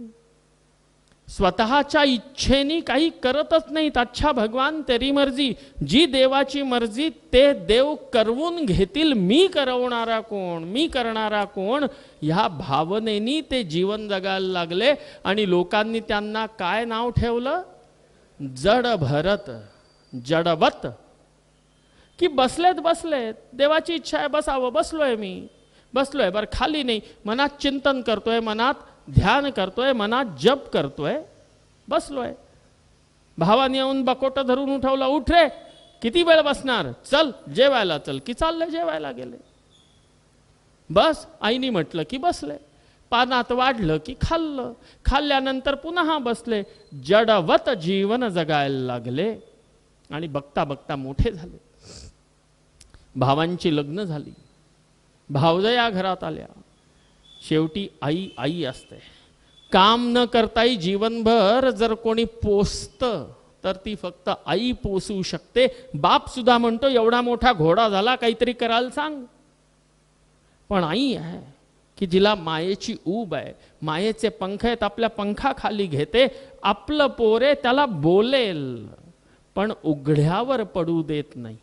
स्वतःच्या इच्छेने काही करतच नाहीत. अच्छा भगवान तेरी मर्जी, जी देवाची मर्जी ते देव करवून घेतील, मी करवणारा कोण, मी करणारा कोण, ह्या भावनेनी ते जीवन जगायला लागले. आणि लोकांनी त्यांना काय नाव ठेवलं? जड भरत, जडवत. की बसलेत, देवाची इच्छा आहे बसावं, बसलोय मी, बसलोय बरं, खाली नाही, मनात चिंतन करतोय, मनात ध्यान करतोय, मनात जप करतोय, बसलोय. भावाने येऊन बकोट धरून उठवलं, उठ रे, किती वेळ बसणार, चल जेवायला चल, की चालले जेवायला गेले. बस, आईनी म्हटलं की बसले, पानात वाढलं की खाल्लं, खाल्ल्यानंतर पुन्हा बसले, जडवत जीवन जगायला लागले. आणि बघता बघता मोठे झाले. भावांची लग्न झाली, भावजया घरात आल्या. शेवटी आई आई असते. काम न करताही जीवनभर जर कोणी पोसतं तर ती फक्त आई पोसू शकते. बाप सुद्धा म्हणतो एवढा मोठा घोडा झाला, काहीतरी करायला सांग. पण आई आहे की जिला मायेची ऊब आहे, मायेचे पंख आहेत, आपल्या पंखाखाली घेते. आपलं पोरे त्याला बोलेल पण उघड्यावर पडू देत नाही.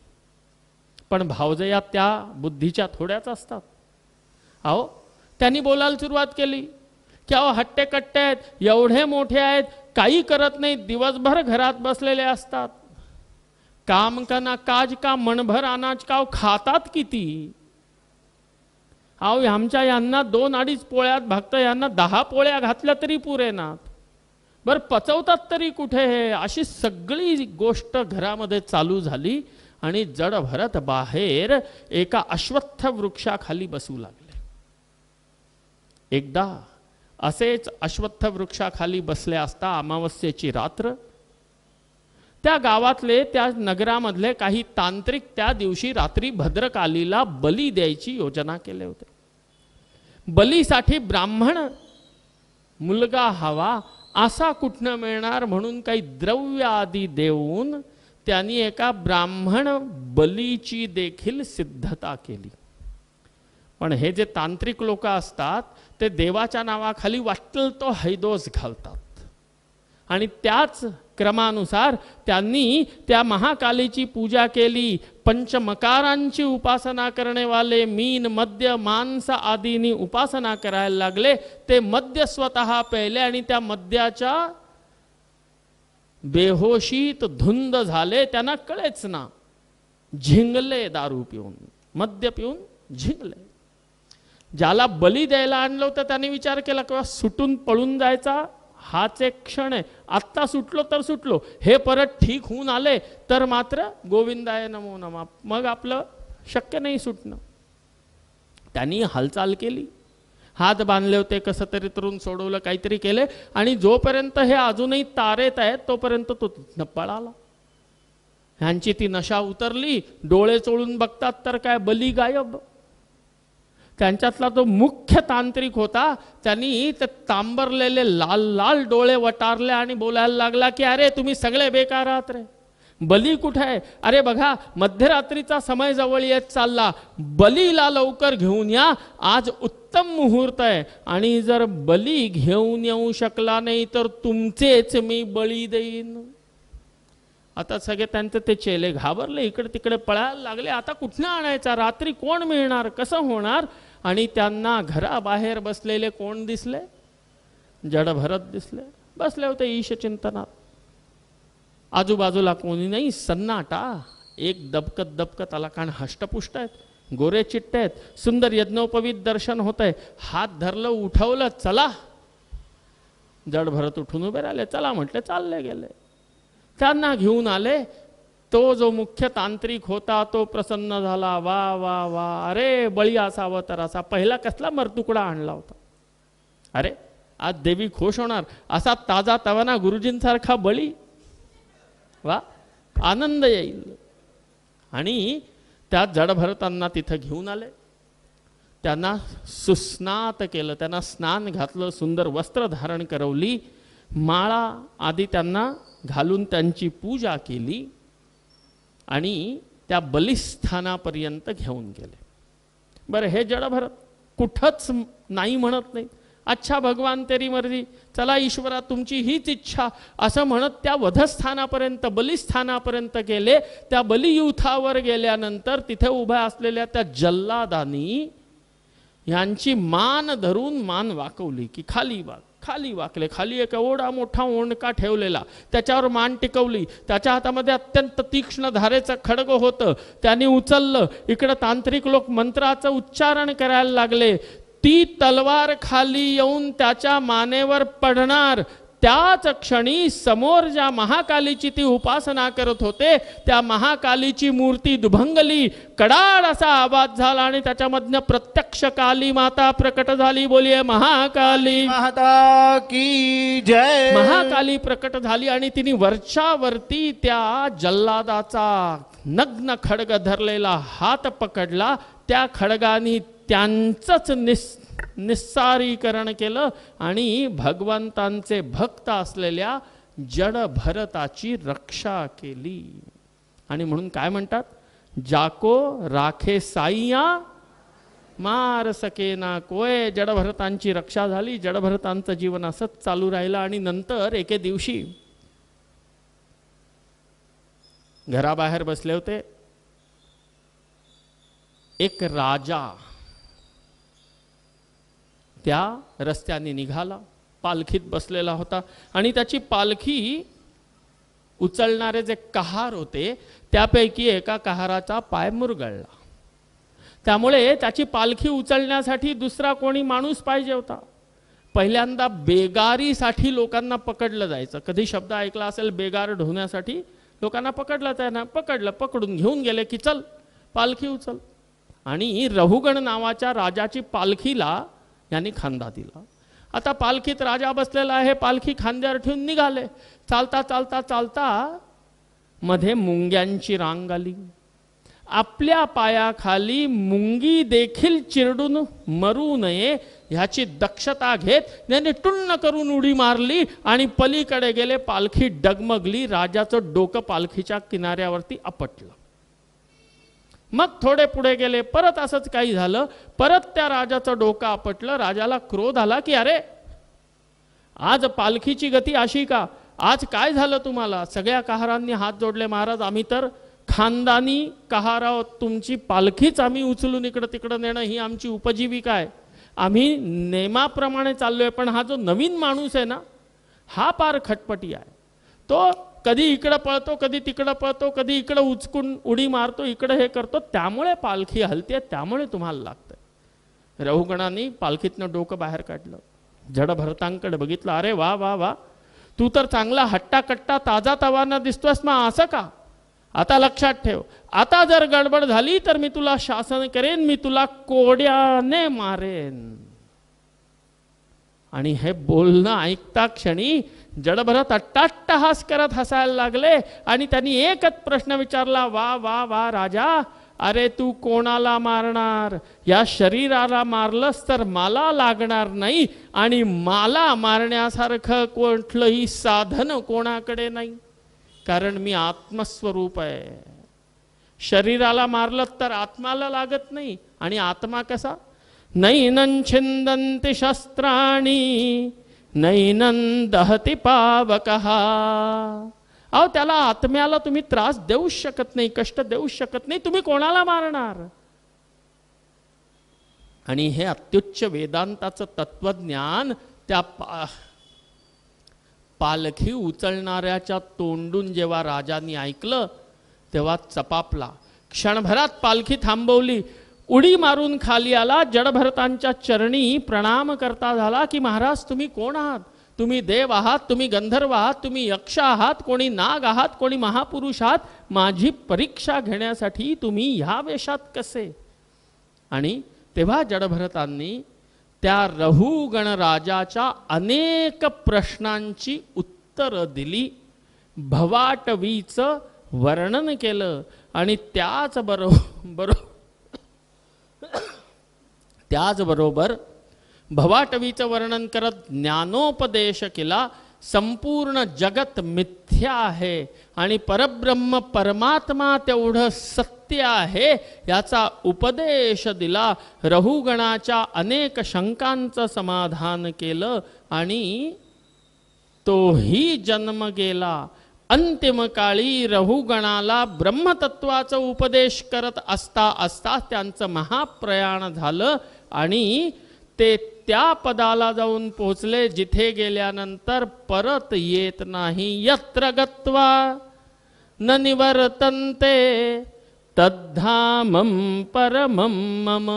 पण भावजया त्या बुद्धीच्या थोड्याच असतात. अहो, त्यांनी बोलायला सुरुवात केली की अहो हट्टे कट्टे आहेत, एवढे मोठे आहेत, काही करत नाही, दिवसभर घरात बसलेले असतात. काम का ना काज का, मनभर अनाज का, खातात किती. अहो आमच्या यांना 2-2 पोळ्यात भागतं, यांना 10 पोळ्या घातल्या तरी पुरेनात. बरं पचवतात तरी कुठे हे. अशी सगळी गोष्ट घरामध्ये चालू झाली. आणि जड भरत बाहेर एका अश्वत्थ वृक्षाखाली बसू लागले. एकदा असेच अश्वत्थ वृक्षाखाली बसले असता अमावस्येची रात्र, त्या गावातले, त्या नगरामधले काही तांत्रिक त्या दिवशी रात्री भद्रकालीला बली द्यायची योजना केले होते. बलीसाठी ब्राह्मण मुलगा हवा, असा कुठनं मिळणार म्हणून काही द्रव्य आदी देऊन त्यांनी एका ब्राह्मण बलीची देखील सिद्धता केली. पण हे जे तांत्रिक लोक असतात ते देवाच्या नावाखाली वाटेल तो हैदोस घालतात. आणि त्याच क्रमानुसार त्यांनी त्या महाकालीची पूजा केली. पंचमकारांची उपासना करण्यावाले मीन, मद्य, मांस आदींनी उपासना करायला लागले. ते मद्य स्वतः प्यायले आणि त्या मद्याच्या बेहोशीत धुंद झाले. त्यांना कळेच ना, झिंगले दारू पिऊन, मद्य पिऊन झिंगले. ज्याला बली द्यायला आणलं होतं त्याने विचार केला किंवा सुटून पळून जायचा हाच एक क्षण आहे. आत्ता सुटलो तर सुटलो, हे परत ठीक होऊन आले तर मात्र गोविंदाय नमो नमः, मग आपलं शक्य नाही सुटणं. त्यांनी हालचाल केली, हात बांधले होते, कसं तरी तरुण सोडवलं, काहीतरी केले. आणि जोपर्यंत हे अजूनही तारेत आहेत तोपर्यंत तो तिथनं पळाला. ह्यांची ती नशा उतरली, डोळे चोळून बघतात तर काय बली गायब. त्यांच्यातला तो मुख्य तांत्रिक होता, त्यांनी ते तांबरलेले लाल लाल डोळे वटारले आणि बोलायला लागला की अरे तुम्ही सगळे बेकार आहात रे, बली कुठे आहे? अरे बघा मध्यरात्रीचा समय जवळ येत चालला, बलीला लवकर घेऊन या, आज उत्तम मुहूर्त आहे. आणि जर बली घेऊन येऊ शकला नाही तर तुमचेच मी बळी देईन. आता सगळे त्यांचे ते चेले घाबरले, इकडे तिकडे पळायला लागले. आता कुठनं आणायचा, रात्री कोण मिळणार, कसं होणार? आणि त्यांना घराबाहेर बसलेले कोण दिसले? जड भरत दिसले. बसले होते ईश चिंतनात. आजूबाजूला कोणी नाही, सन्नाटा. एक दबकत दबकत आला, कारण हष्टपुष्ट आहेत, गोरे चिट्टे आहेत, सुंदर यज्ञोपवीत दर्शन होत आहे. हात धरलं, उठवलं, चला. जड भरत उठून उभे राहिले. चला म्हटले, चालले गेले. त्यांना घेऊन आले. तो जो मुख्य तांत्रिक होता तो प्रसन्न झाला. वा वा वा, अरे बळी असावं तर असा. पहिला कसला मरतुकडा आणला होता, अरे आज देवी खुश होणार, असा ताजा तवाना गुरुजींसारखा बळी, वा आनंद येईल. आणि त्या जड भरतांना तिथं घेऊन आले. त्यांना सुस्नात केलं, त्यांना स्नान घातलं, सुंदर वस्त्र धारण करवली, माळा आदी त्यांना घालून त्यांची पूजा केली आणि त्या बलिस्थानापर्यंत घेऊन गेले. बरं, हे जड भरत कुठंच नाही म्हणत नाही. अच्छा भगवान तेरी मर्जी, चला ईश्वरा तुमची हीच इच्छा, असं म्हणत त्या वधस्थानापर्यंत बलिस्थानापर्यंत गेले. त्या बलियुथावर गेल्यानंतर तिथे उभ्या असलेल्या त्या जल्लादानी यांची मान धरून मान वाकवली की खाली वाक, खाली वाकले. खाली एक एवढा मोठा ओंडका ठेवलेला, त्याच्यावर मान टिकवली. त्याच्या हातामध्ये अत्यंत तीक्ष्ण धारेचं खड्ग होतं, त्याने उचललं. इकडं तांत्रिक लोक मंत्राचं उच्चारण करायला लागले. ती तलवार खाली येऊन त्याच्या मानेवर पडणार त्याच क्षणी समोर ज्या महाकालीची ती उपासना करत होते त्या महाकालीची मूर्ती दुभंगली. कडाड असा आवाज झाला आणि त्याच्यामधनं प्रत्यक्ष काली माता प्रकट झाली. बोलिये महाकाली माता की जय. महाकाली प्रकट झाली आणि तिने वरच्यावरती त्या जल्लादाचा नग्न खड्ग धरलेला हात पकडला. त्या खड्गाने त्यांचंच निस्सारीकरण केलं आणि भगवंतांचे भक्त असलेल्या जड भरताची रक्षा केली. आणि म्हणून काय म्हणतात, जाको राखे साईया मार सके ना कोय. जडभरतांची रक्षा झाली. जडभरतांचं जीवन असंच चालू राहिलं. आणि नंतर एके दिवशी घराबाहेर बसले होते. एक राजा त्या रस्त्याने निघाला, पालखीत बसलेला होता आणि त्याची पालखी उचलणारे जे कहार होते त्यापैकी एका कहाराचा पाय मुरगळला. त्यामुळे त्याची पालखी उचलण्यासाठी दुसरा कोणी माणूस पाहिजे होता. पहिल्यांदा बेगारीसाठी लोकांना पकडलं जायचं. कधी शब्द ऐकला असेल बेगार ढोण्यासाठी, लोकांना पकडलं, त्यांना पकडलं, पकडून घेऊन गेले की चल पालखी उचल. आणि रहुगण नावाच्या राजाची पालखीला यांनी खांदा दिला. आता पालखीत राजा बसलेला आहे, पालखी खांद्यावर ठेवून निघाले. चालता चालता चालता मध्ये मुंग्यांची रांग आली. आपल्या पायाखाली मुंगी देखील चिरडून मरू नये ह्याची दक्षता घेत त्यांनी टुन्न करून उडी मारली आणि पलीकडे गेले. पालखी डगमगली. राजाचं डोकं पालखीच्या किनाऱ्यावरती आपटलं. मग थोडे पुढे गेले, परत असंच काही झालं. परत त्या राजाचं डोकं आपटलं. राजाला क्रोध आला की अरे आज पालखीची गती अशी का, आज काय झालं तुम्हाला. सगळ्या कहारांनी हात जोडले. महाराज आम्ही तर खानदानी कहार आहोत, तुमची पालखीच आम्ही उचलून इकडं तिकडं नेणं ही आमची उपजीविका आहे, आम्ही नेमाप्रमाणे चाललोय. पण हा जो नवीन माणूस आहे ना हा फार खटपटी आहे. तो कधी इकडं पळतो, कधी तिकडं पळतो, कधी इकडं उचकून उडी मारतो, इकडं हे करतो, त्यामुळे पालखी हलते, त्यामुळे तुम्हाला लागतंय. रहुगणांनी पालखीतनं डोकं बाहेर काढलं. जडभरतांकडे बघितलं. अरे वा वा वा, तू तर चांगला हट्टाकट्टा ताजा तवाना दिसतोस. मग असं का, आता लक्षात ठेव, आता जर गडबड झाली तर मी तुला शासन करेन, मी तुला कोड्याने मारेन. आणि हे बोलणं ऐकता क्षणी जडभरत अट्टाट्टहास करत हसायला लागले. आणि त्यांनी एकच प्रश्न विचारला, वा वा वा राजा, अरे तू कोणाला मारणार. या शरीराला मारलंस तर मला लागणार नाही आणि मला मारण्यासारखं कुठलंही साधन कोणाकडे नाही, कारण मी आत्मस्वरूप आहे. शरीराला मारलं तर आत्माला लागत नाही. आणि आत्मा कसा, नैनं छिंदन्ति शस्त्राणि नैनं दहति पावकः. अहो त्याला आत्म्याला तुम्ही त्रास देऊ शकत नाही, कष्ट देऊ शकत नाही, तुम्ही कोणाला मारणार. आणि हे अत्युच्च वेदांताचं तत्वज्ञान त्या पालखी उचलणाऱ्याच्या तोंडून जेव्हा राजांनी ऐकलं तेव्हा चपापला. क्षणभरात पालखी थांबवली, उडी मारून खाली आला. जडभरतांच्या चरणी प्रणाम करता झाला की महाराज तुम्ही कोण आहात, तुम्ही देव आहात, तुम्ही गंधर्व आहात, तुम्ही यक्ष आहात, कोणी नाग आहात, कोणी महापुरुष आहात, माझी परीक्षा घेण्यासाठी तुम्ही ह्या वेशात कसे. आणि तेव्हा जडभरतांनी त्या रहुगण राजाच्या अनेक प्रश्नांची उत्तरं दिली, भवाटवीचं वर्णन केलं. आणि त्याचबरोबर भवाटवीचं वर्णन करत ज्ञानोपदेश केला. संपूर्ण जगत मिथ्या आहे आणि परब्रह्म परमात्मा तेवढं सत्य आहे याचा उपदेश दिला. रहुगणाच्या अनेक शंकांचं समाधान केलं आणि तोही जन्म गेला. अंतिम काळी रहुगणाला ब्रह्मतत्वाचा उपदेश करत असता असता त्यांचं महाप्रयाण झालं आणि ते त्या पदाला जाऊन पोहोचले जिथे गेल्यानंतर परत येत नाही. यत्र गत्वा न निवर्तन्ते तद्धामं परमं मम.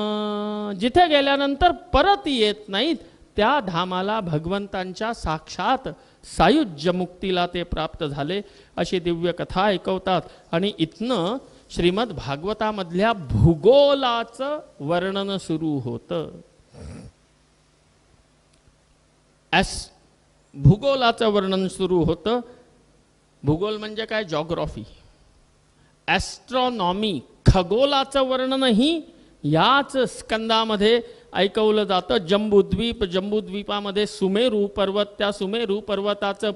जिथे गेल्यानंतर परत येत नाहीत त्या धामाला भगवंतांच्या साक्षात सायुज्य मुक्तीला ते प्राप्त झाले अशी दिव्य कथा ऐकवतात. आणि इथनं श्रीमद भागवतामधल्या भूगोलाचं वर्णन सुरू होतं. भूगोलाचं वर्णन सुरू होतं. भूगोल म्हणजे काय? जॉग्रॉफी, ॲस्ट्रॉनॉमी, खगोलाचं वर्णनही याच स्कंदामध्ये ऐकवलं जातं. जम्बूद्वीप, जम्बूद्वीपामध्ये सुमेरू पर्वत, त्या सुमेरू पर्वताचं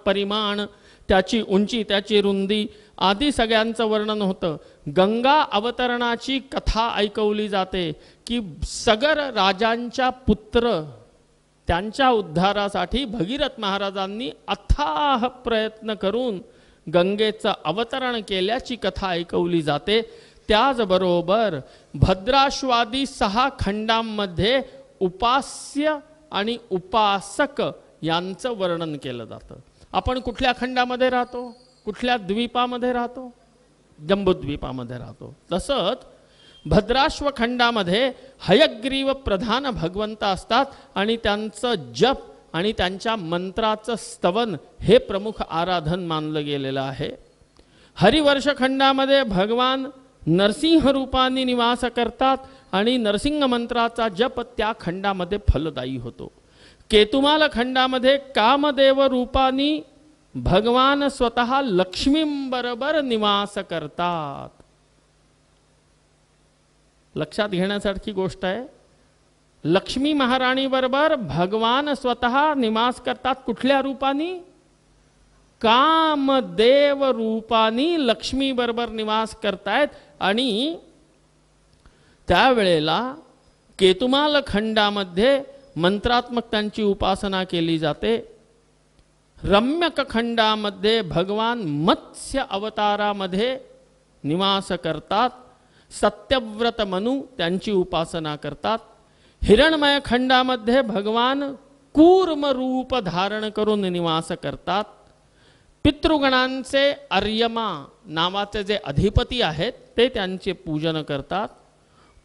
परिमाण, त्याची उंची, त्याची रुंदी आदी सगळ्यांचं वर्णन होतं. गंगा अवतरणाची कथा ऐकवली जाते की सगर राजांच्या पुत्र त्यांच्या उद्धारासाठी भगीरथ महाराजांनी अथाह प्रयत्न करून गंगेचं अवतरण केल्याची कथा ऐकवली जाते. त्याचबरोबर भद्राश्वादी 6 खंडांमध्ये उपास्य आणि उपासक यांचं वर्णन केलं जातं. आपण कुठल्या खंडामध्ये राहतो? कुठल्या द्वीपामध्ये राहतो? जम्बूद्वीपामध्ये राहतो. तसंच भद्राश्व खंडामध्ये हयग्रीव प्रधान भगवंत असतात आणि त्यांचं जप आणि त्यांच्या मंत्राचं स्तवन हे प्रमुख आराधन मानलं गेलेलं आहे. हरिवर्ष खंडामध्ये भगवान नरसिंह रूपाने निवास करतात आणि नरसिंह मंत्राचा जप त्या खंडामध्ये फलदायी होतो. केतुमाल खंडामध्ये कामदेव रूपाने भगवान स्वतः लक्ष्मीबरोबर निवास करतात. लक्षात घेण्यासारखी गोष्ट आहे. लक्ष्मी महाराणी बरोबर भगवान स्वतः निवास करतात. कुठल्या रूपानी? कामदेव रूपानी लक्ष्मी बरोबर निवास करतायत. आणि त्यावेळेला केतुमाल खंडामध्ये मंत्रात्मक त्यांची उपासना केली जाते. रम्यक खंडामध्ये भगवान मत्स्य अवतारामध्ये निवास करतात. सत्यव्रत मनु त्यांची उपासना करतात. हिरणमय खंडामध्ये भगवान कूर्म रूप धारण करून निवास करतात. पितृगणांचे अर्यमा नावाचे जे अधिपती आहेत ते त्यांचे पूजन करतात.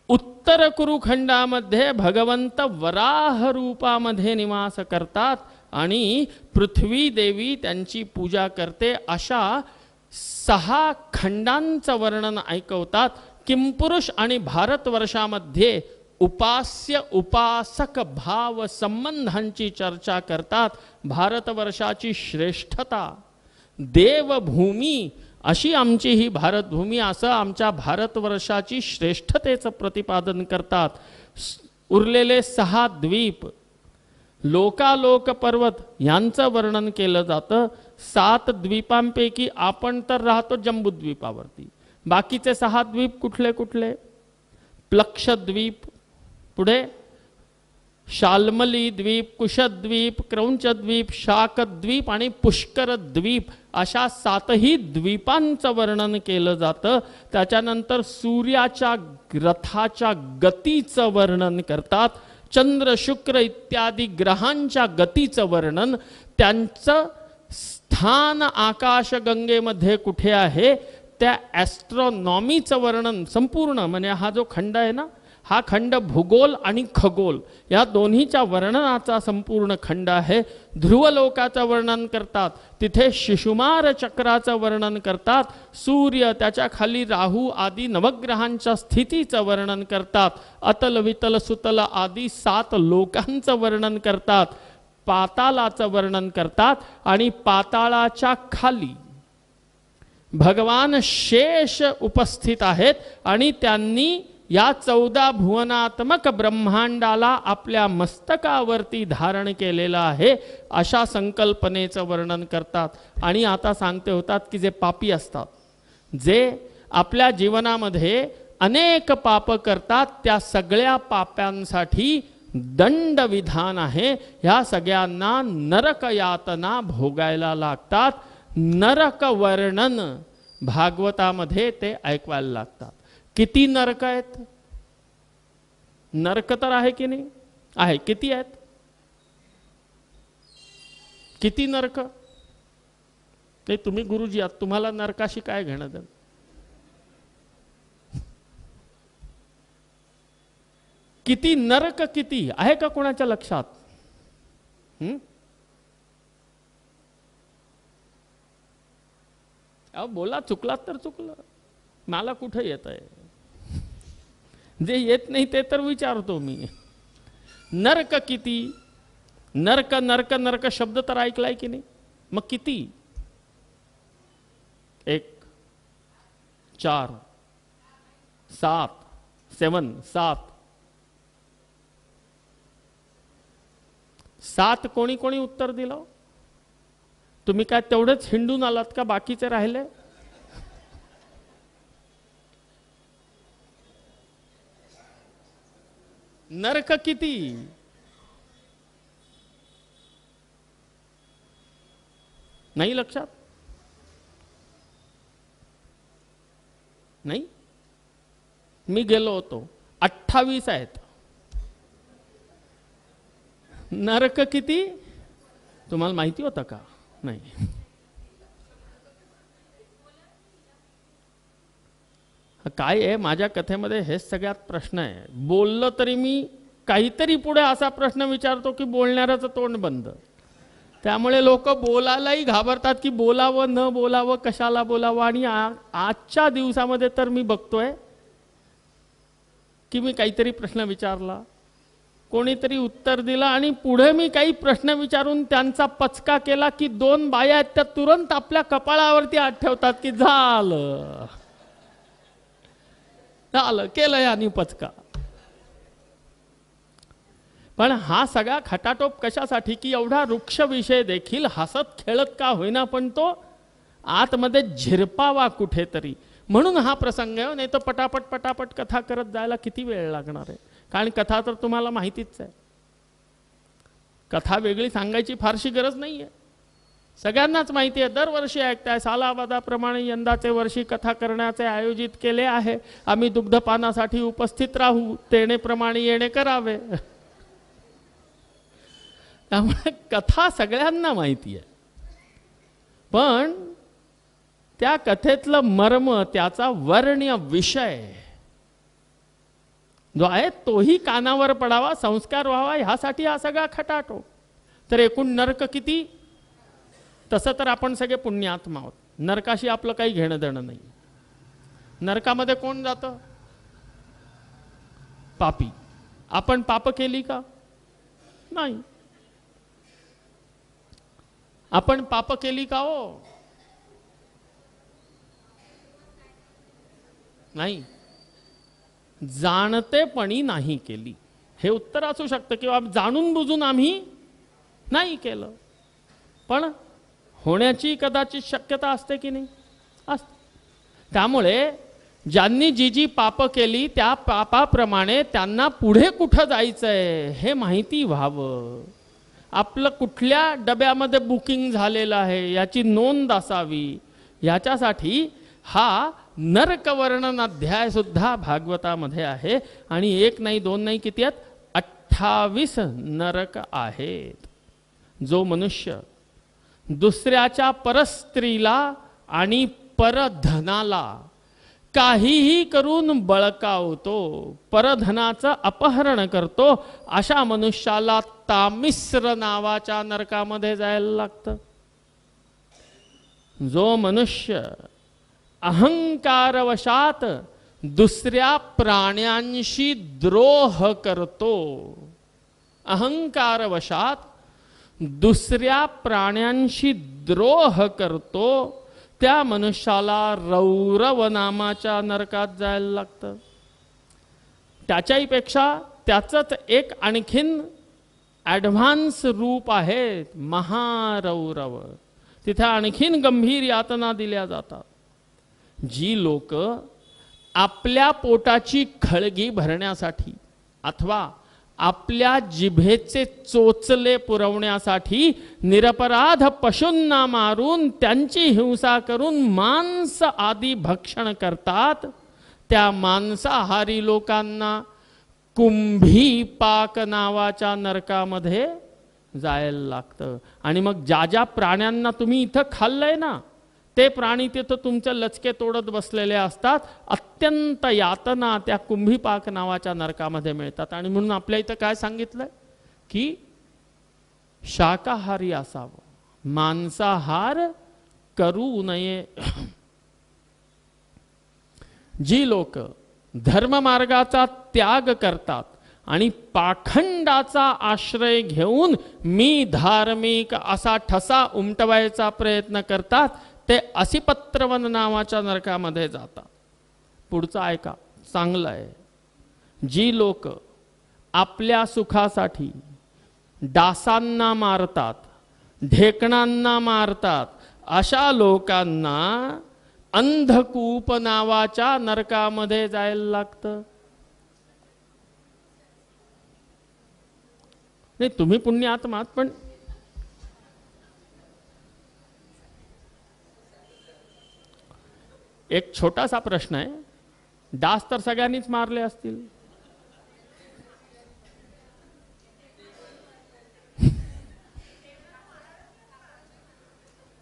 उत्तर कुरुखंडामध्ये भगवंत वराह रूपामध्ये निवास करतात आणि पृथ्वी देवी त्यांची पूजा करते. अशा 6 खंडांचं वर्णन ऐकवतात. किंपुरुष आणि भारतवर्षामध्ये उपास्य उपासक भाव संबंधांची चर्चा करतात. भारतवर्षाची श्रेष्ठता, देवभूमी अशी आमची ही भारतभूमी, असं आमच्या भारतवर्षाची श्रेष्ठतेचं प्रतिपादन करतात. उरलेले 6 द्वीप, लोकालोक पर्वत यांचं वर्णन केलं जातं. 7 द्वीपांपैकी आपण तर राहतो जम्बूद्वीपावरती. बाकीचे 6 द्वीप कुठले कुठले? प्लक्षद्वीप, पुढे शाल्मली द्वीप, कुशद्वीप, क्रौंचद्वीप, शाकद्वीप आणि पुष्करद्वीप अशा 7ही द्वीपांचं वर्णन केलं जातं. त्याच्यानंतर सूर्याच्या रथाच्या गतीचं वर्णन करतात. चंद्र, शुक्र इत्यादी ग्रहांच्या गतीचं वर्णन, त्यांचं स्थान आकाशगंगेमध्ये कुठे आहे त्या ॲस्ट्रॉनॉमीचं वर्णन संपूर्ण, म्हणजे हा जो खंड आहे ना, हा खंड भूगोल आणि खगोल या दोन्हीच्या वर्णनाचा संपूर्ण खंड आहे. ध्रुवलोकाचं वर्णन करतात, तिथे शिशुमार चक्राचं वर्णन करतात. सूर्य, त्याच्या खाली राहू आदी नवग्रहांच्या स्थितीचं वर्णन करतात. अतल, वितल, सुतल आदी 7 लोकांचं वर्णन करतात. पातालाचं वर्णन करतात आणि पाताळाच्या खाली भगवान शेष उपस्थित आहेत आणि त्यांनी या 14 भुवनात्मक ब्रह्मांडाला आपल्या मस्तकावरती धारण केलेलं आहे, अशा संकल्पनेचं वर्णन करतात. आणि आता सांगते होतात की जे पापी असतात, जे आपल्या जीवनामध्ये अनेक पाप करतात, त्या सगळ्या पाप्यांसाठी दंडविधान आहे. ह्या सगळ्यांना नरक यातना भोगायला लागतात. नरक वर्णन भागवतामध्ये ते ऐकवायला लागतात. किती नरक आहेत? नरक तर आहे की नाही? आहे. किती आहेत? किती नरक? ते तुम्ही गुरुजी आहात, तुम्हाला नरकाशी काय घेणं देणं? किती नरक किती आहे का कोणाच्या लक्षात? अहो बोला, चुकलात तर चुकलं, मला कुठं येत आहे? जे येत नाही ते तर विचारतो मी. नरक किती? नरक नरक नरक शब्द तर ऐकलाय की नाही? मग किती? 1 4 7 7 7 कोणी कोणी उत्तर दिलं? तुम्ही काय तेवढेच हिंडून आलात का? बाकीचे राहिले? नरक किती? नाही लक्षात? नाही? मी गेलो होतो, 28 आहेत. नरक किती तुम्हाला माहिती होतं का? नाही. काय आहे माझ्या कथेमध्ये हेच सगळ्यात प्रश्न आहे. बोललं तरी मी काहीतरी पुढे असा प्रश्न विचारतो की बोलणाऱ्याचं तोंड बंद. त्यामुळे लोक बोलायलाही घाबरतात की बोलावं न बोलावं, कशाला बोलावं. आणि आजच्या दिवसामध्ये तर मी बघतोय की मी काहीतरी प्रश्न विचारला, कोणीतरी उत्तर दिलं आणि पुढे मी काही प्रश्न विचारून त्यांचा पचका केला की 2 बाया आहेत त्या तुरंत आपल्या कपाळावरती हात ठेवतात की झालं झालं, केलं यानी पचका. पण हा सगळा खटाटोप कशासाठी? की एवढा वृक्ष विषय देखील हसत खेळत का होईना पण तो आतमध्ये झिरपावा कुठेतरी, म्हणून हा प्रसंग आहे. नाही तर पटापट पटापट कथा करत जायला किती वेळ लागणार आहे? कारण कथा तर तुम्हाला माहितीच आहे. कथा वेगळी सांगायची फारशी गरज नाही आहे, सगळ्यांनाच माहिती आहे. दरवर्षी ऐकताय, सालाबादाप्रमाणे यंदाचे वर्षी कथा करण्याचे आयोजित केले आहे. आम्ही दुग्धपानासाठी उपस्थित राहू, तेणेप्रमाणे येणे करावे. त्यामुळे कथा सगळ्यांना माहिती आहे, पण त्या कथेतलं मर्म, त्याचा वर्ण्य विषय जो आहे तोही कानावर पडावा, संस्कार व्हावा, ह्यासाठी हा सगळा खटाटो. तर एकूण नरक किती? तसं तर आपण सगळे पुण्यात्मा आहोत, नरकाशी आपलं काही घेणं देणं नाही. नरकामध्ये कोण जातं? पापी. आपण पाप केली का? नाही. आपण पाप केली का हो? नाही. जाणतेपणी नाही केली, हे उत्तर असू शकतं. किंवा जाणून बुजून आम्ही नाही केलं, पण होण्याची कदाचित शक्यता असते की नाही? असते. त्यामुळे ज्यांनी जी जी पाप केली त्या पापाप्रमाणे त्यांना पुढे कुठं जायचंय हे माहिती व्हावं. आपलं कुठल्या डब्यामध्ये बुकिंग झालेलं आहे याची नोंद असावी. याच्यासाठी हा नरक वर्णन अध्याय सुद्धा भागवतामध्ये आहे. आणि 1 नाही 2 नाही, किती आहेत? 28 नरक आहेत. जो मनुष्य दुसऱ्याच्या परस्त्रीला आणि परधनाला काहीही करून बळकावतो, परधनाचं अपहरण करतो, अशा मनुष्याला तामिश्र नावाच्या नरकामध्ये जायला लागतं. जो मनुष्य अहंकारवशात दुसऱ्या प्राण्यांशी द्रोह करतो, अहंकारवशात दुसऱ्या प्राण्यांशी द्रोह करतो, त्या मनुष्याला रौरव नामाच्या नरकात जायला लागतं. त्याच्याही पेक्षा त्याचंच एक आणखीन ॲडव्हान्स रूप आहे महारौरव. तिथे आणखीन गंभीर यातना दिल्या जातात. जी लोक आपल्या पोटाची खळगी भरण्यासाठी अथवा आपल्या जिभेचे चोचले पुरवण्यासाठी निरपराध पशूंना मारून त्यांची हिंसा करून मांस आदी भक्षण करतात, त्या मांसाहारी लोकांना कुंभी पाक नावाच्या नरकामध्ये जायला लागतं. आणि मग ज्या ज्या प्राण्यांना तुम्ही इथं खाल्लंय ना, ते प्राणी तिथं तुमचे लचके तोडत बसलेले असतात. अत्यंत यातना त्या कुंभीपाक नावाच्या नरकामध्ये मिळतात. आणि म्हणून आपल्या इथं काय सांगितलंय की शाकाहारी असावं, मांसाहार करू नये. जी लोक धर्ममार्गाचा त्याग करतात आणि पाखंडाचा आश्रय घेऊन मी धार्मिक असा ठसा उमटवायचा प्रयत्न करतात, ते असिपत्रवन नावाच्या नरकामध्ये जातात. पुढचं ऐका, चांगलं आहे. जी लोक आपल्या सुखासाठी डासांना मारतात, ढेकणांना मारतात, अशा लोकांना अंधकूप नावाच्या नरकामध्ये जायला लागतं. नाही, तुम्ही पुण्यात्मात, पण एक छोटासा प्रश्न आहे. डास तर सगळ्यांनीच मारले असतील.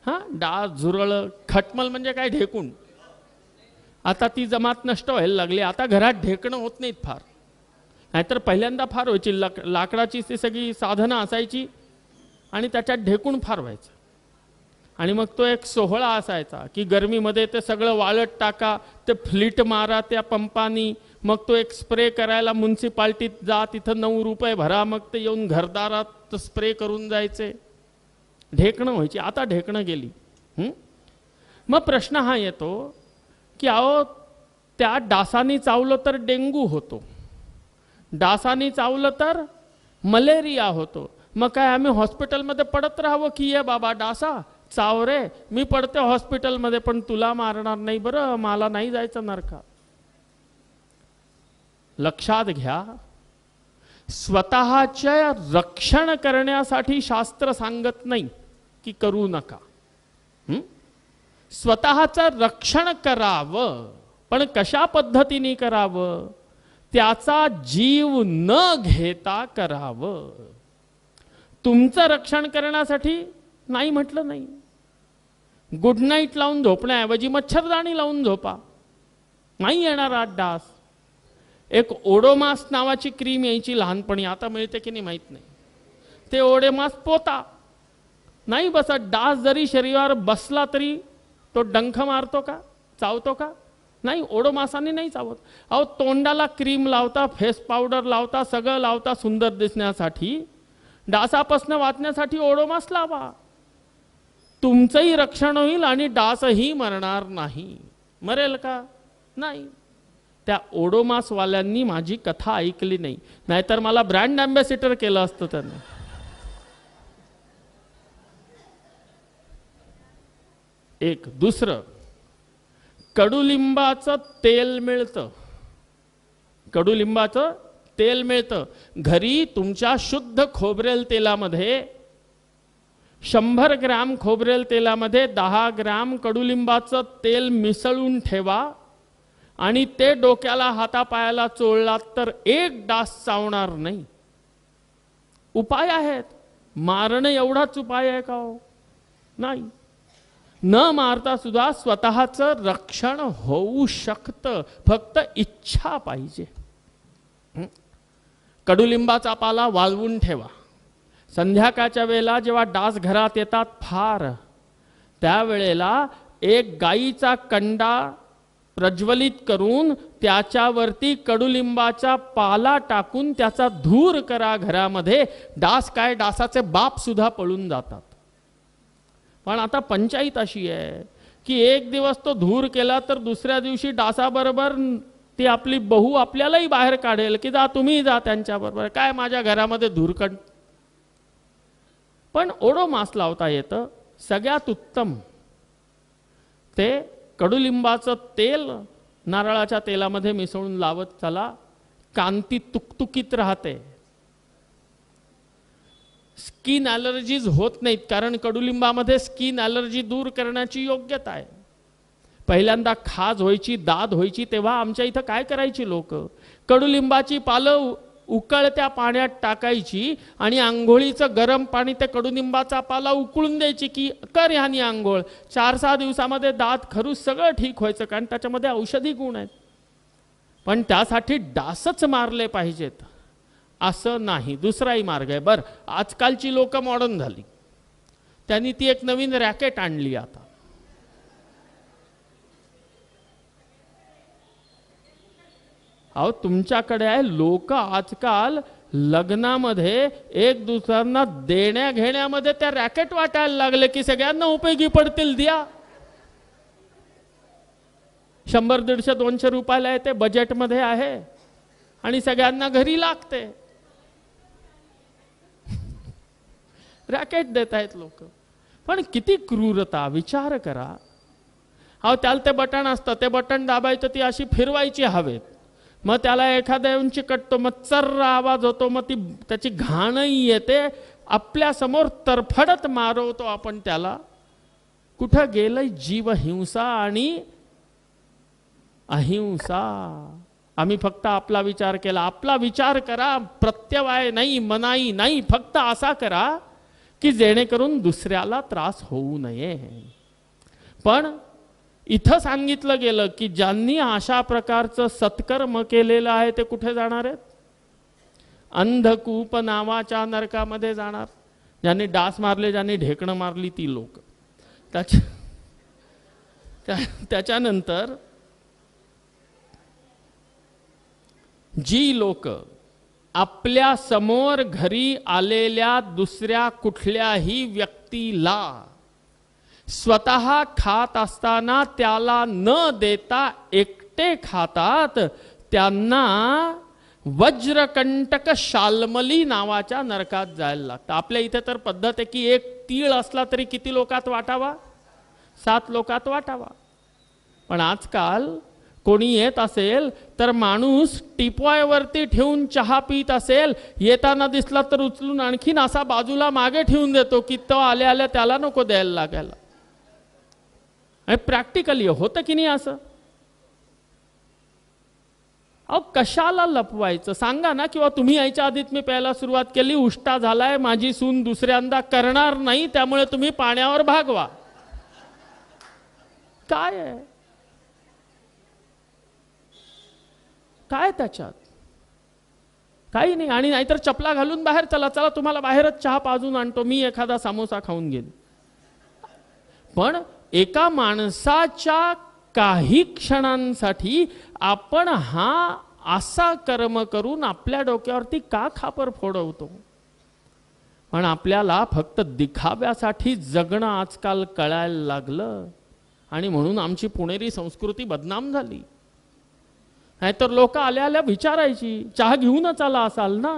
हा, डास, झुरळ, खटमल म्हणजे काय, ढेकूण. आता ती जमात नष्ट व्हायला लागली. आता घरात ढेकणं होत नाहीत फार. नाहीतर पहिल्यांदा फार व्हायची. लाकडाची ती सगळी साधनं असायची आणि त्याच्यात ढेकूण फार व्हायचं. आणि मग तो एक सोहळा असायचा की गरमीमध्ये ते सगळं वाळत टाका, ते फ्लीट मारा त्या पंपानी, मग तो एक स्प्रे करायला म्युन्सिपाल्टीत जा, तिथं 9 रुपये भरा, मग ते येऊन घरदारात स्प्रे करून जायचे. ढेकणं व्हायची. आता ढेकणं गेली. मग प्रश्न हा येतो की अहो, त्या डासांनी चावलं तर डेंग्यू होतो, डासांनी चावलं तर मलेरिया होतो. मग काय आम्ही हॉस्पिटलमध्ये पडत राहावं की ये बाबा डासा चाव रे, मी पडते हॉस्पिटलमध्ये पण तुला मारणार नाही बरं, मला नाही जायचं नरकात. लक्षात घ्या, स्वतःचे रक्षण करण्यासाठी शास्त्र सांगत नाही की करू नका. स्वतःचं रक्षण करावं, पण कशा पद्धतीने करावं, त्याचा जीव न घेता करावं. तुमचं रक्षण करण्यासाठी नाही म्हटलं नाही. गुड नाईट लावून झोपण्याऐवजी मच्छरदाणी लावून झोपा, नाही येणार आत डास. एक ओडोमास नावाची क्रीम यायची लहानपणी, आता मिळते की नाही माहीत नाही. ते ओडोमास पोता, नाही बसत. डास जरी शरीरावर बसला तरी तो डंख मारतो का, चावतो का? नाही, ओडोमासाने नाही चावत. अहो, तोंडाला क्रीम लावता, फेस पावडर लावता, सगळं लावता सुंदर दिसण्यासाठी. डासापासून वाचण्यासाठी ओडोमास लावा. तुमचंही रक्षण होईल आणि डासही मरणार नाही. मरेल का? नाही. त्या ओडोमासवाल्यांनी माझी कथा ऐकली नाही, नाहीतर मला ब्रँड अँबॅसिडर केलं असतं त्यांनी. एक दुसरं, कडुलिंबाचं तेल मिळतं. कडुलिंबाचं तेल मिळतं घरी. तुमच्या शुद्ध खोबरेल तेलामध्ये 100 ग्रॅम खोबरेल तेलामध्ये 10 ग्रॅम कडुलिंबाचं तेल मिसळून ठेवा आणि ते डोक्याला हातापायाला चोळलात तर एक डास चावणार नाही. उपाय आहेत. मारणं एवढाच उपाय आहे का हो? नाही. न मारता सुद्धा स्वतःचं रक्षण होऊ शकतं, फक्त इच्छा पाहिजे. कडुलिंबाचा पाला वाळवून ठेवा. संध्याकाळच्या वेळेला जेव्हा डास घरात येतात फार, त्यावेळेला एक गाईचा कंडा प्रज्वलित करून त्याच्यावरती कडुलिंबाचा पाला टाकून त्याचा धूर करा घरामध्ये. डास काय, डासाचे बाप सुद्धा पळून जातात. पण आता पंचायत अशी आहे की एक दिवस तो धूर केला तर दुसऱ्या दिवशी डासाबरोबर ती आपली बहू आपल्यालाही बाहेर काढेल की जा तुम्ही जा त्यांच्याबरोबर, काय माझ्या घरामध्ये धुरकण. पण ओडोमास लावता येतं. सगळ्यात उत्तम ते कडुलिंबाचं तेल नारळाच्या तेलामध्ये मिसळून लावत चला, कांती तुकतुकीत राहते. स्किन ॲलर्जीज होत नाहीत, कारण कडुलिंबामध्ये स्किन ॲलर्जी दूर करण्याची योग्यता आहे. पहिल्यांदा खाज व्हायची, दाद व्हायची, तेव्हा आमच्या इथं काय करायची लोक, कडुलिंबाची पालं उकळत्या पाण्यात टाकायची आणि आंघोळीचं गरम पाणी ते कडुलिंबाचा पाला उकळून द्यायची की कर ह्यानी आंघोळ. 4-6 दिवसामध्ये दात खरूच सगळं ठीक व्हायचं, कारण त्याच्यामध्ये औषधी गुण आहेत. पण त्यासाठी डासच मारले पाहिजेत असं नाही, दुसराही मार्ग आहे. बरं, आजकालची लोक मॉडर्न झाली, त्यांनी ती एक नवीन रॅकेट आणली. आता अहो तुमच्याकडे आहे, लोक आजकाल लग्नामध्ये एक दुसऱ्यांना देण्या घेण्यामध्ये त्या रॅकेट वाटायला लागले की सगळ्यांना उपयोगी पडतील, द्या. 100, 150, 200 रुपयाला येते, बजेटमध्ये आहे आणि सगळ्यांना घरी लागते. रॅकेट देत आहेत लोक. पण किती क्रूरता, विचार करा. अहो त्याला ते बटन असतं, ते बटन दाबायचं, ती अशी फिरवायची हवेत, मग त्याला एखाद्या येऊन चिकटतो, मग चर्र आवाज होतो, मग ती त्याची घाणही येते, आपल्या समोर तरफडत मारवतो आपण त्याला. कुठं गेलंय जीवहिंसा आणि अहिंसा. आम्ही फक्त आपला विचार केला. आपला विचार करा, प्रत्यवाय नाही, मनाई नाही, फक्त असा करा की जेणेकरून दुसऱ्याला त्रास होऊ नये. पण इथं सांगितलं गेलं की ज्यांनी अशा प्रकारचं सत्कर्म केलेलं आहे ते कुठे जाणार आहेत? अंधकूप नावाच्या नरकामध्ये जाणार. ज्यांनी डास मारले, ज्यांनी ढेकणं मारली ती लोक. त्याच्यानंतर जी लोक आपल्या समोर घरी आलेल्या दुसऱ्या कुठल्याही व्यक्तीला स्वतः खात असताना त्याला न देता एकटे खातात, त्यांना वज्रकंटक शाल्मली नावाच्या नरकात जायला लागतं. आपल्या इथे तर पद्धत आहे की एक तीळ असला तरी किती लोकात वाटावा? 7 लोकात वाटावा. पण आजकाल कोणी येत असेल तर माणूस टिपॉयवरती ठेवून चहा पीत असेल, येताना दिसला तर उचलून आणखीन असा बाजूला मागे ठेवून देतो की तो आल्या आल्या त्याला नको द्यायला लागायला. आणि प्रॅक्टिकली होतं की नाही असं? अहो कशाला लपवायचं सांगा ना. किंवा तुम्ही यायच्या आधीच मी प्यायला सुरुवात केली, उष्टा झालाय, माझी सून दुसऱ्यांदा करणार नाही, त्यामुळे तुम्ही पाण्यावर भागवा. काय आहे, काय त्याच्यात? काही नाही. आणि नाहीतर चपला घालून बाहेर चला, चला तुम्हाला बाहेरच चहा पाजून आणतो, मी एखादा समोसा खाऊन घेईन. पण एका माणसाच्या काही क्षणांसाठी आपण हा असा कर्म करून आपल्या डोक्यावरती का खापर फोडवतो? पण आपल्याला फक्त दिखाव्यासाठी जगणं आजकाल कळायला लागलं आणि म्हणून आमची पुणेरी संस्कृती बदनाम झाली. नाहीतर लोक आल्या आल्या विचारायची चहा घेऊनच आला असाल ना.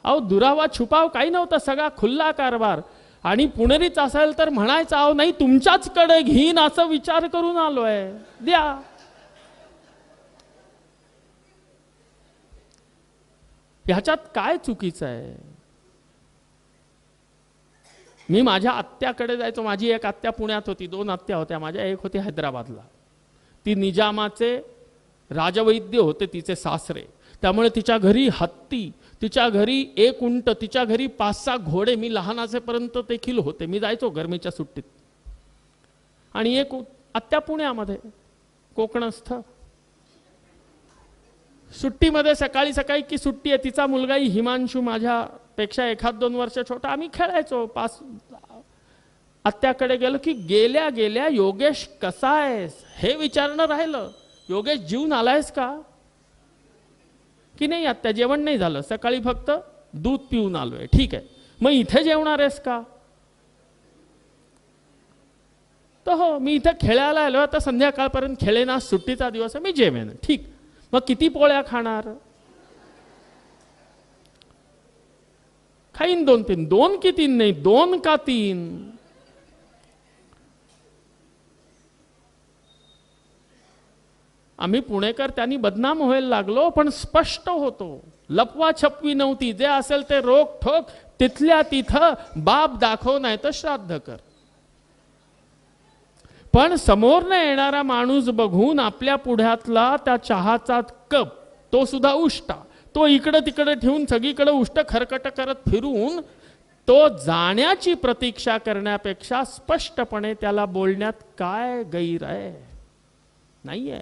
अहो दुरावा छुपाव काही नव्हता, सगळा खुल्ला कारभार. आणि पुणेरीच असेल तर म्हणायचं अहो नाही तुमच्याच कडे घेईन असं विचार करून आलोय, द्या. ह्याच्यात काय चुकीचं आहे? मी माझ्या आत्याकडे जायचो. माझी एक आत्या पुण्यात होती, 2 आत्या होत्या माझ्या. एक होती हैदराबादला. ती निजामाचे राजवैद्य होते तिचे सासरे. त्यामुळे तिच्या घरी हत्ती, तिच्या घरी 1 उंट, तिच्या घरी 5-6 घोडे. मी लहान असेपर्यंत देखील होते. मी जायचो गरमीच्या सुट्टीत. आणि एक आत्या पुण्यामध्ये कोकणस्थ. सुट्टीमध्ये सकाळी सकाळी की सुट्टी आहे, तिचा मुलगाही हिमांशू माझ्यापेक्षा 1-2 वर्ष छोटा. आम्ही खेळायचो. आत्याकडे गेलो की गेल्या गेल्या योगेश कसा आहेस हे विचारणं राहिलं. योगेश जीवन आलायस का की नाही? आत्या जेवण नाही झालं, सकाळी फक्त दूध पिऊन आलोय. ठीक आहे, मग इथे जेवणार आहेस का? तर हो, मी इथं खेळायला आलो, आता संध्याकाळपर्यंत खेळेन, आज सुट्टीचा दिवस आहे, मी जेवेन. ठीक, मग किती पोळ्या खाणार? खाईन 2-3. 2 की 3 नाही, 2 का 3? आम्ही पुणेकर त्यांनी बदनाम व्हायला लागलो, पण स्पष्ट होतो, लपवा छपवी नव्हती. जे असेल ते रोख ठोक, तिथल्या तिथं बाप दाखव, नाही तर श्राद्ध कर. पण समोरनं येणारा माणूस बघून आपल्या पुढ्यातला त्या चहाचा कप, तो सुद्धा उष्टा, तो इकडं तिकडं ठेवून सगळीकडे उष्ट खरकट करत फिरून तो जाण्याची प्रतीक्षा करण्यापेक्षा स्पष्टपणे त्याला बोलण्यात काय गैर आहे? नाहीये.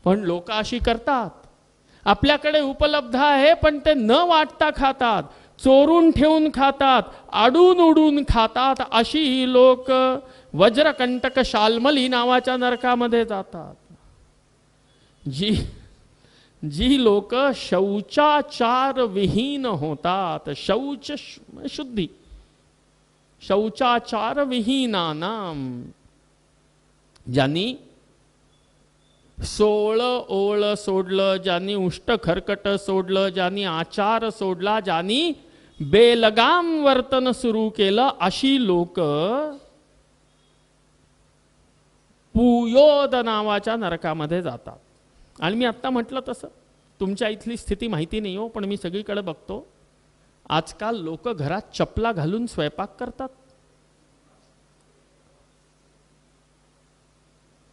पण लोक अशी करतात, आपल्याकडे उपलब्ध आहे पण ते न वाटता खातात, चोरून ठेवून खातात, आडून उडून खातात. अशी ही लोक वज्रकंटक शाल्मली नावाच्या नरकामध्ये जातात. जी लोक शौचाचार विहीन होतात, शौच शुद्धी, शौचाचार विहीनानाम, ज्यांनी सोळ ओळ सोडलं, ज्यांनी उष्ट खरकट सोडलं, ज्यांनी आचार सोडला, ज्यांनी बेलगाम वर्तन सुरू केलं, अशी लोक पुयोद नावाच्या नरकामध्ये जातात. आणि मी आत्ता म्हटलं तसं, तुमच्या इथली स्थिती माहिती नाही हो, पण मी सगळीकडे बघतो, आजकाल लोक घरात चपला घालून स्वयंपाक करतात.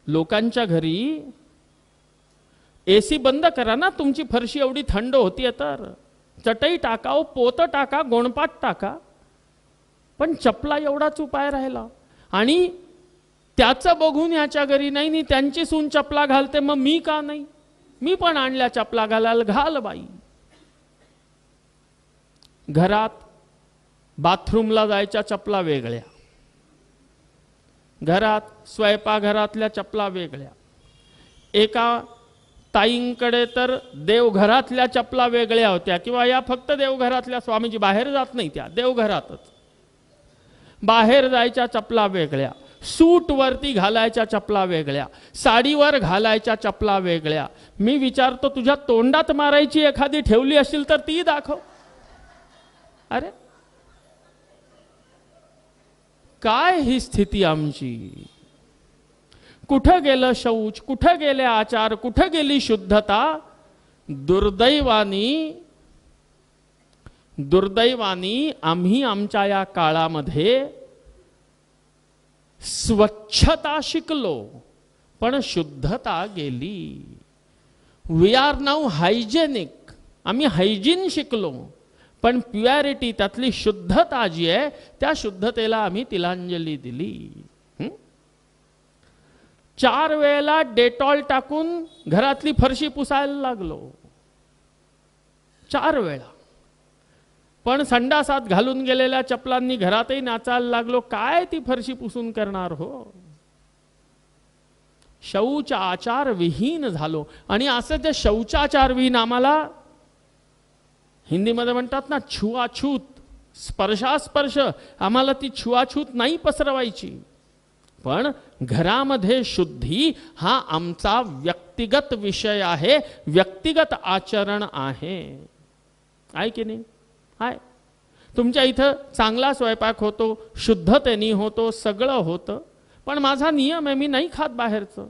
लोकांच्या घरी एसी बंद करा ना, तुमची फरशी एवढी थंड होतीये तर चटई टाका, पोत टाका, गोणपाट टाका, पण चपला एवढाच उपाय राहिला. आणि त्याचं बघून याच्या घरी नाही, त्यांची सून चपला घालते, मग मी का नाही? मी पण आणल्या चपला घालायला, घाल बाई. घरात बाथरूमला जायच्या चपला वेगळ्या, घरात स्वयंपाकघरातल्या चपला वेगळ्या. एका ताईंकडे तर देवघरातल्या चपला वेगळ्या होत्या, किंवा या फक्त देवघरातल्या, स्वामीजी बाहेर जात नाही, त्या देवघरातच. बाहेर जायच्या चपला वेगळ्या, सूट वरती घालायच्या चपला वेगळ्या, साडीवर घालायच्या चपला वेगळ्या. मी विचारतो, तुझ्या तोंडात मारायची एखादी ठेवली असेल तर ती दाखव. अरे काय ही स्थिती आमची? कुठं गेलं शौच, कुठं गेले आचार, कुठं गेली शुद्धता? दुर्दैवानी आम्ही आमच्या या काळामध्ये स्वच्छता शिकलो, पण शुद्धता गेली. We are now hygienic. आम्ही हायजीन शिकलो, पण प्युरिटी, त्यातली शुद्धता जी आहे, त्या शुद्धतेला आम्ही तिलांजली दिली. 4 वेळेला डेटॉल टाकून घरातली फरशी पुसायला लागलो, 4 वेळा. पण संडासात घालून गेलेल्या चपलांनी घरातही नाचायला लागलो. काय ती फरशी पुसून करणार हो? शौचाचार विहीन झालो. आणि असं ते शौचाचार विहीन, आम्हाला हिंदीमध्ये म्हणतात ना छुआछूत, स्पर्शास्पर्श, आम्हाला ती छुआछूत नाही पसरवायची. पण घरामध्ये शुद्धी हा आमचा व्यक्तिगत विषय आहे, व्यक्तिगत आचरण आहे की नाही? आहे. तुमच्या इथं चांगला स्वयंपाक होतो, शुद्धतेने होतो, सगळं होतं, पण माझा नियम आहे, मी नाही खात बाहेरचं,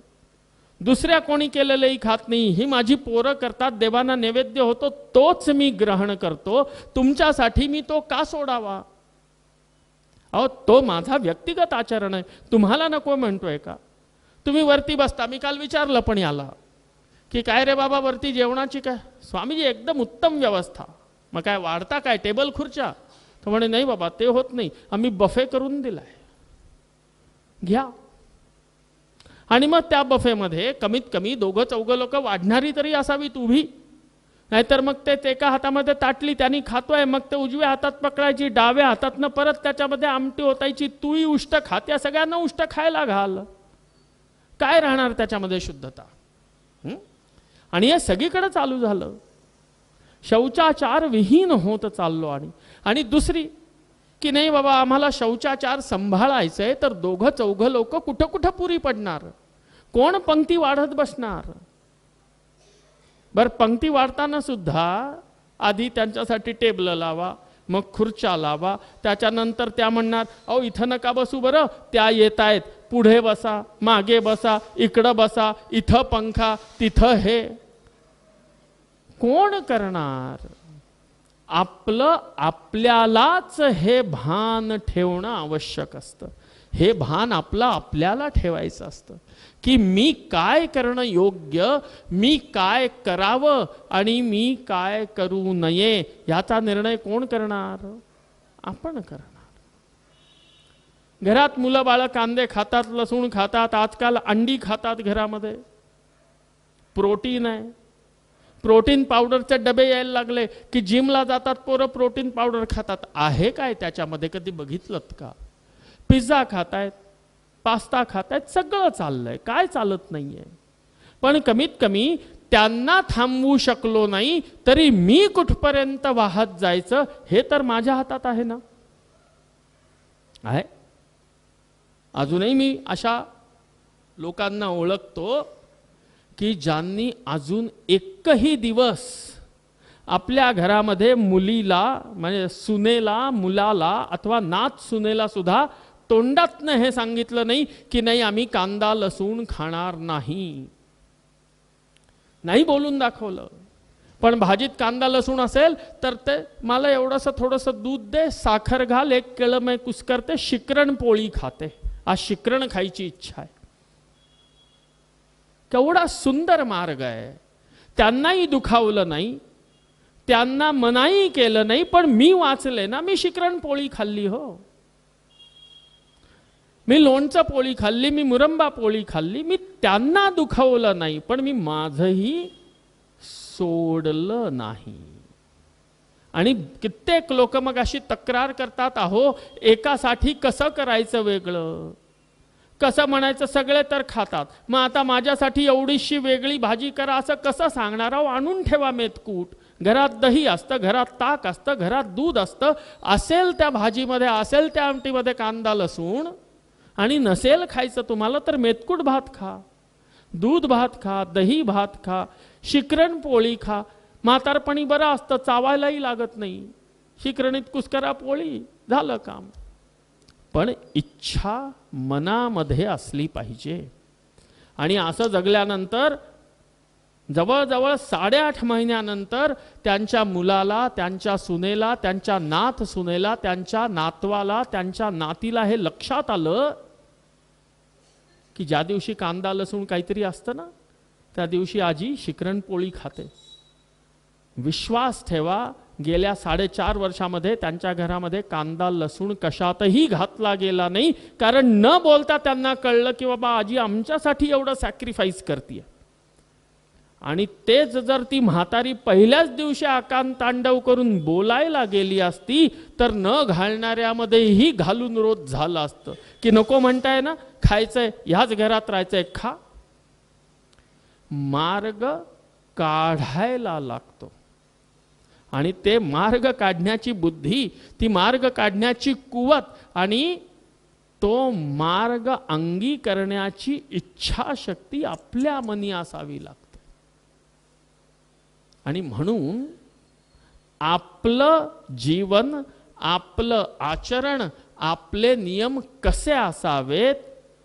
दुसऱ्या कोणी केलेलंही खात नाही. ही माझी पोरं करतात, देवांना नैवेद्य होतो, तोच मी ग्रहण करतो. तुमच्यासाठी मी तो का सोडावा? अहो, तो माझा व्यक्तिगत आचरण आहे. तुम्हाला नको म्हणतोय का? तुम्ही वरती बसता. मी काल विचारलं पण याला की काय रे बाबा, वरती जेवणाची काय? स्वामीजी एकदम उत्तम व्यवस्था. मग काय वाढता काय टेबल खुर्च्या? तर म्हणे नाही बाबा, ते होत नाही, आम्ही बफे करून दिलाय, घ्या. आणि मग त्या बफेमध्ये कमीत कमी 2-4 लोक वाढणारी तरी असावीत उभी, नाहीतर मग ते एका हातामध्ये ताटली त्यांनी खातोय, मग ते उजव्या हातात पकडायची, डाव्या हातातनं परत त्याच्यामध्ये आमटी ओतायची. तूही उष्ट खात्या, सगळ्यांना उष्ट खायला घाल. काय राहणार त्याच्यामध्ये शुद्धता? आणि हे सगळीकडे चालू झालं. शौचाचार विहीन होत चाललो. आणि दुसरी, की नाही बाबा आम्हाला शौचाचार सांभाळायचंय, तर दोघं चौघं लोक कुठं कुठं पुरी पडणार, कोण पंक्ती वाढत बसणार. बर पंक्ती वाढताना सुद्धा आधी त्यांच्यासाठी टेबल लावा, मग खुर्च्या लावा, त्याच्यानंतर त्या म्हणणार अहो इथं नका बसू बरं, त्या येत आहेत, पुढे बसा, मागे बसा, इकडं बसा, इथं पंखा, तिथं हे. कोण करणार. आपलं आपल्यालाच हे भान ठेवणं आवश्यक असतं. हे भान आपलं आपल्याला ठेवायचं असतं की मी काय करणं योग्य, मी काय करावं आणि मी काय करू नये, याचा निर्णय कोण करणार. आपण करणार. घरात मुलं बाळ कांदे खातात, लसूण खातात, आजकाल अंडी खातात घरामध्ये. प्रोटीन आहे. प्रोटीन पावडरचे डबे यायला लागले की जिमला जातात पोरं, प्रोटीन पावडर खातात. आहे काय त्याच्यामध्ये, कधी बघितलं का. पिझ्झा खातायत, पास्ता खातायत, सगळं चाललंय, काय चालत नाहीये. पण कमीत कमी त्यांना थांबवू शकलो नाही तरी मी कुठपर्यंत वाहत जायचं हे तर माझ्या हातात आहे ना. आहे. अजूनही मी अशा लोकांना ओळखतो की ज्यांनी अजून एकही दिवस आपल्या घरामध्ये मुलीला म्हणजे सुनेला, मुलाला अथवा नात सुनेला सुद्धा तोंडातनं हे सांगितलं नाही की नाही आम्ही कांदा लसूण खाणार नाही. नाही बोलून दाखवलं. पण भाजीत कांदा लसूण असेल तर ते मला एवढंसं थोडंसं दूध दे, साखर घाल, एक केळं मैं कुछ करते, शिकरण पोळी खाते. आज शिकरण खायची इच्छा आहे. केवढा सुंदर मार्ग आहे. त्यांनाही दुखावलं नाही, त्यांना मनाई केलं नाही, पण मी वाचले ना. मी शिकरण पोळी खाल्ली हो, मी लोणचं पोळी खाल्ली, मी मुरंबा पोळी खाल्ली. मी त्यांना दुखावलं नाही, पण मी माझंही सोडलं नाही. आणि कित्येक लोक मग अशी तक्रार करतात, अहो एकासाठी कसं करायचं वेगळं, कसं म्हणायचं, सगळे तर खातात, मग आता माझ्यासाठी एवढीशी वेगळी भाजी करा असं कसं सांगणार. अहो आणून ठेवा मेतकूट. घरात दही असतं, घरात ताक असतं, घरात दूध असतं. असेल त्या भाजीमध्ये, असेल त्या आमटीमध्ये कांदा लसूण, आणि नसेल खायचं तुम्हाला तर मेतकूट भात खा, दूध भात खा, दही भात खा, शिकरण पोळी खा. म्हातारपणी बरं असतं, चावायलाही लागत नाही. शिकरणीत कुस्करा पोळी, झालं काम. पण इच्छा मनामध्ये असली पाहिजे. आणि असं जगल्यानंतर जवळजवळ 8.5 महिन्यानंतर त्यांच्या मुलाला, त्यांच्या सुनेला, त्यांच्या नात सुनेला, त्यांच्या नातवाला, त्यांच्या नातीला हे लक्षात आलं की ज्या दिवशी कांदा लसूण काहीतरी असतं ना, त्या दिवशी आजी शिकरण पोळी खाते. विश्वास ठेवा, गेल्या 4.5 वर्षामध्ये त्यांच्या घरामध्ये कांदा लसूण कशातही घातला गेला नाही. कारण न बोलता त्यांना कळलं की बाबा आजी आमच्यासाठी एवढं सॅक्रिफाईस करते. आणि तेच जर ती म्हातारी पहिल्याच दिवशी आकांत तांडव करून बोलायला गेली असती तर न घालणाऱ्यामध्येही घालून रोज झालं असतं की नको म्हणताय ना, खायचंय, ह्याच घरात राहायचंय, खा. मार्ग काढायला लागतो. आणि ते मार्ग काढण्याची बुद्धी, ती मार्ग काढण्याची कुवत आणि तो मार्ग अंगी करण्याची इच्छाशक्ती आपल्या मनी असावी लागते. आणि म्हणून आपलं जीवन, आपलं आचरण, आपले नियम कसे असावेत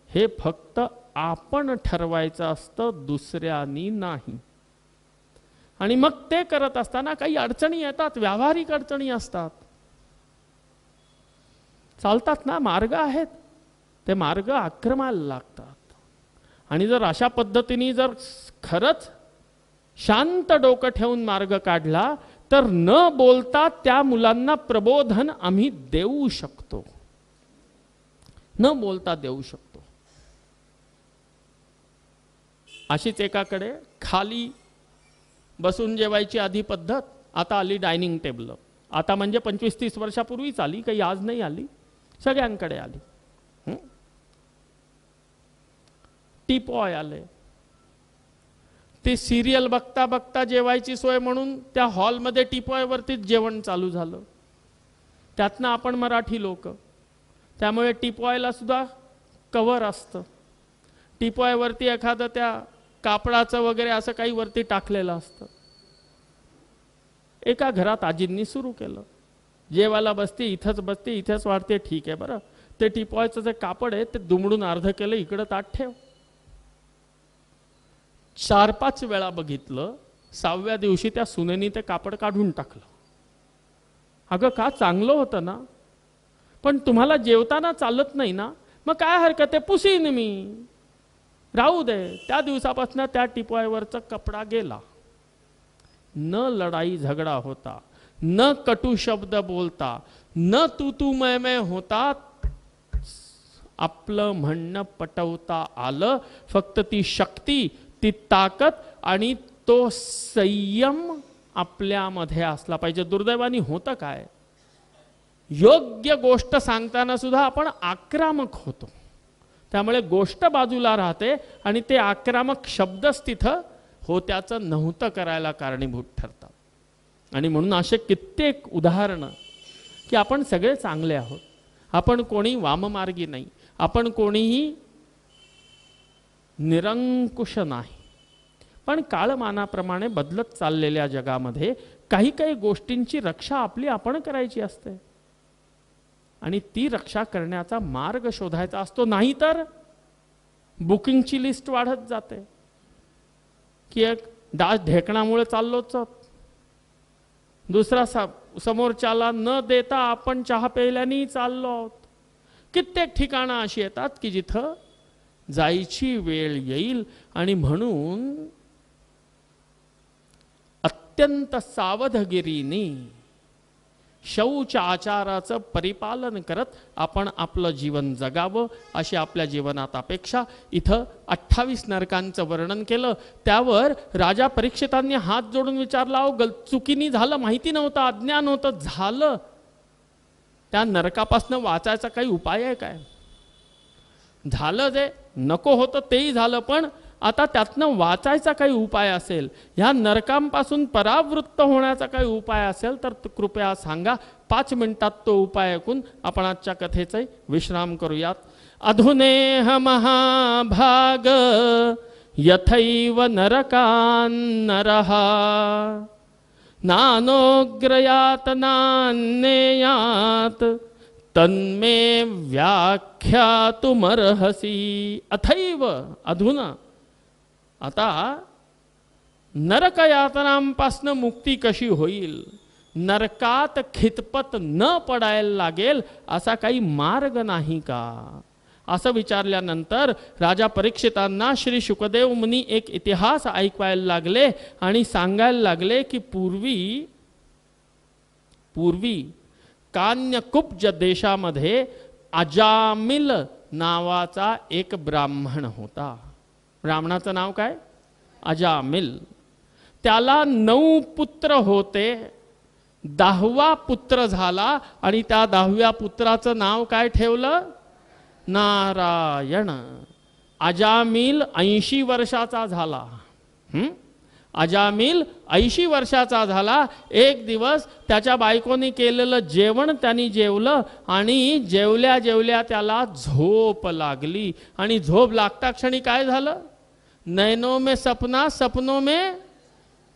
हे फक्त आपण ठरवायचं असतं, दुसऱ्यांनी नाही. आणि मग ते करत असताना काही अडचणी येतात, व्यावहारिक अडचणी असतात. चालतात ना, मार्ग आहेत, ते मार्ग आक्रमायला लागतात. आणि जर अशा पद्धतीने जर खरंच शांत डोकं ठेवून मार्ग काढला तर न बोलता त्या मुलांना प्रबोधन आम्ही देऊ शकतो, न बोलता देऊ शकतो. अशीच एकाकडे खाली बसून जेवायची आधी पद्धत, आता आली डायनिंग टेबल. आता म्हणजे 25-30 वर्षापूर्वीच आली, काही आज नाही आली, सगळ्यांकडे आली. टीपॉय आले. ते सिरियल बघता बघता जेवायची सोय म्हणून त्या हॉलमध्ये टीपॉयवरतीच जेवण चालू झालं. त्यातनं आपण मराठी लोक, त्यामुळे टिपॉयला सुद्धा कव्हर असतं. टिपॉयवरती एखादं त्या कापडाचं वगैरे असं काही वरती टाकलेलं असतं. एका घरात आजींनी सुरू केलं, जेवायला बसते इथंच बसते इथेच वाढते, ठीक आहे बरं, ते टिपॉयचं जे कापड आहे ते दुमडून अर्ध केलं, इकडं ताट ठेव. 4-5 वेळा बघितलं, 6व्या दिवशी त्या सुनेनी ते कापड काढून टाकलं. अगं का, चांगलं होतं ना, पण तुम्हाला जेवताना चालत नाही ना, मग काय हरकत आहे, पुसीन मी, राहू दे. त्या दिवसापासून त्या टिपॉयवरचा कपडा गेला. न लढाई झगडा होता, न कटू शब्द बोलता, न तू मैं होता, आपलं म्हणणं पटवता आलं. फक्त ती शक्ती, ती ताकद आणि तो संयम आपल्यामध्ये असला पाहिजे. दुर्दैवाने होतं काय, योग्य गोष्ट सांगताना सुद्धा आपण आक्रमक होतो. त्यामुळे गोष्ट बाजूला राहते आणि ते आक्रमक शब्दच तिथं होत्याचं नव्हतं करायला कारणीभूत ठरतात. आणि म्हणून असे कित्येक उदाहरणं की आपण सगळे चांगले आहोत, आपण कोणी वाममार्गी नाही, आपण कोणीही निरंकुश नाही. पण काळमानाप्रमाणे बदलत चाललेल्या जगामध्ये काही काही गोष्टींची रक्षा आपली आपण करायची असते आणि ती रक्षा करण्याचा मार्ग शोधायचा असतो. नाहीतर बुकिंगची लिस्ट वाढत जाते की एक डास ढेकणामुळे चाललोच, दुसरा समोरच्याला न देता आपण चहा प्यायल्याने चाललो आहोत. कित्येक ठिकाणं अशी येतात की जिथं जायची वेळ येईल आणि म्हणून अत्यंत सावधगिरीने शौच आचाराचं परिपालन करत आपण आपलं जीवन जगावं अशी आपल्या जीवनात अपेक्षा. इथं 28 नरकांचं वर्णन केलं. त्यावर राजा परीक्षितांनी हात जोडून विचारला, अहो चुकीने झालं, माहिती नव्हतं, अज्ञान होतं, झालं, त्या नरकापासून वाचायचा काही उपाय आहे काय? झालं जे नको होतं तेही झालं, पण आता त्यातनं वाचायचा काही उपाय असेल, ह्या नरकांपासून परावृत्त होण्याचा काही उपाय असेल तर कृपया सांगा. 5 मिनिटात तो उपाय ऐकून आपण आजच्या कथेचा विश्राम करूयात. अधुनेह महाभाग यथैव नरकान् नरः नानोग्रयात नान्नेयात तन्मे व्याख्यातुमर्हसि. अथैव, अधुना, आता नरकयातनांपासनं मुक्ती कशी होईल, नरकात खितपत न पडायला लागेल असा काही मार्ग नाही का, असं विचारल्यानंतर राजा परीक्षितांना श्री शुकदेव मुनी एक इतिहास ऐकवायला लागले आणि सांगायला लागले की पूर्वी कान्यकुब्ज देशामध्ये अजामिल नावाचा एक ब्राह्मण होता. ब्राह्मणाचं नाव काय? अजामिल. त्याला 9 पुत्र होते. 10वा पुत्र झाला आणि त्या 10व्या पुत्राचं नाव काय ठेवलं? नारायण. अजामिल 80 वर्षाचा झाला. अजामिल 80 वर्षाचा झाला. एक दिवस त्याच्या बायकोने केलेलं जेवण त्यांनी जेवलं आणि जेवल्या जेवल्या त्याला झोप लागली आणि झोप लागता क्षणी काय झालं? नैनो में सपना, सपनों में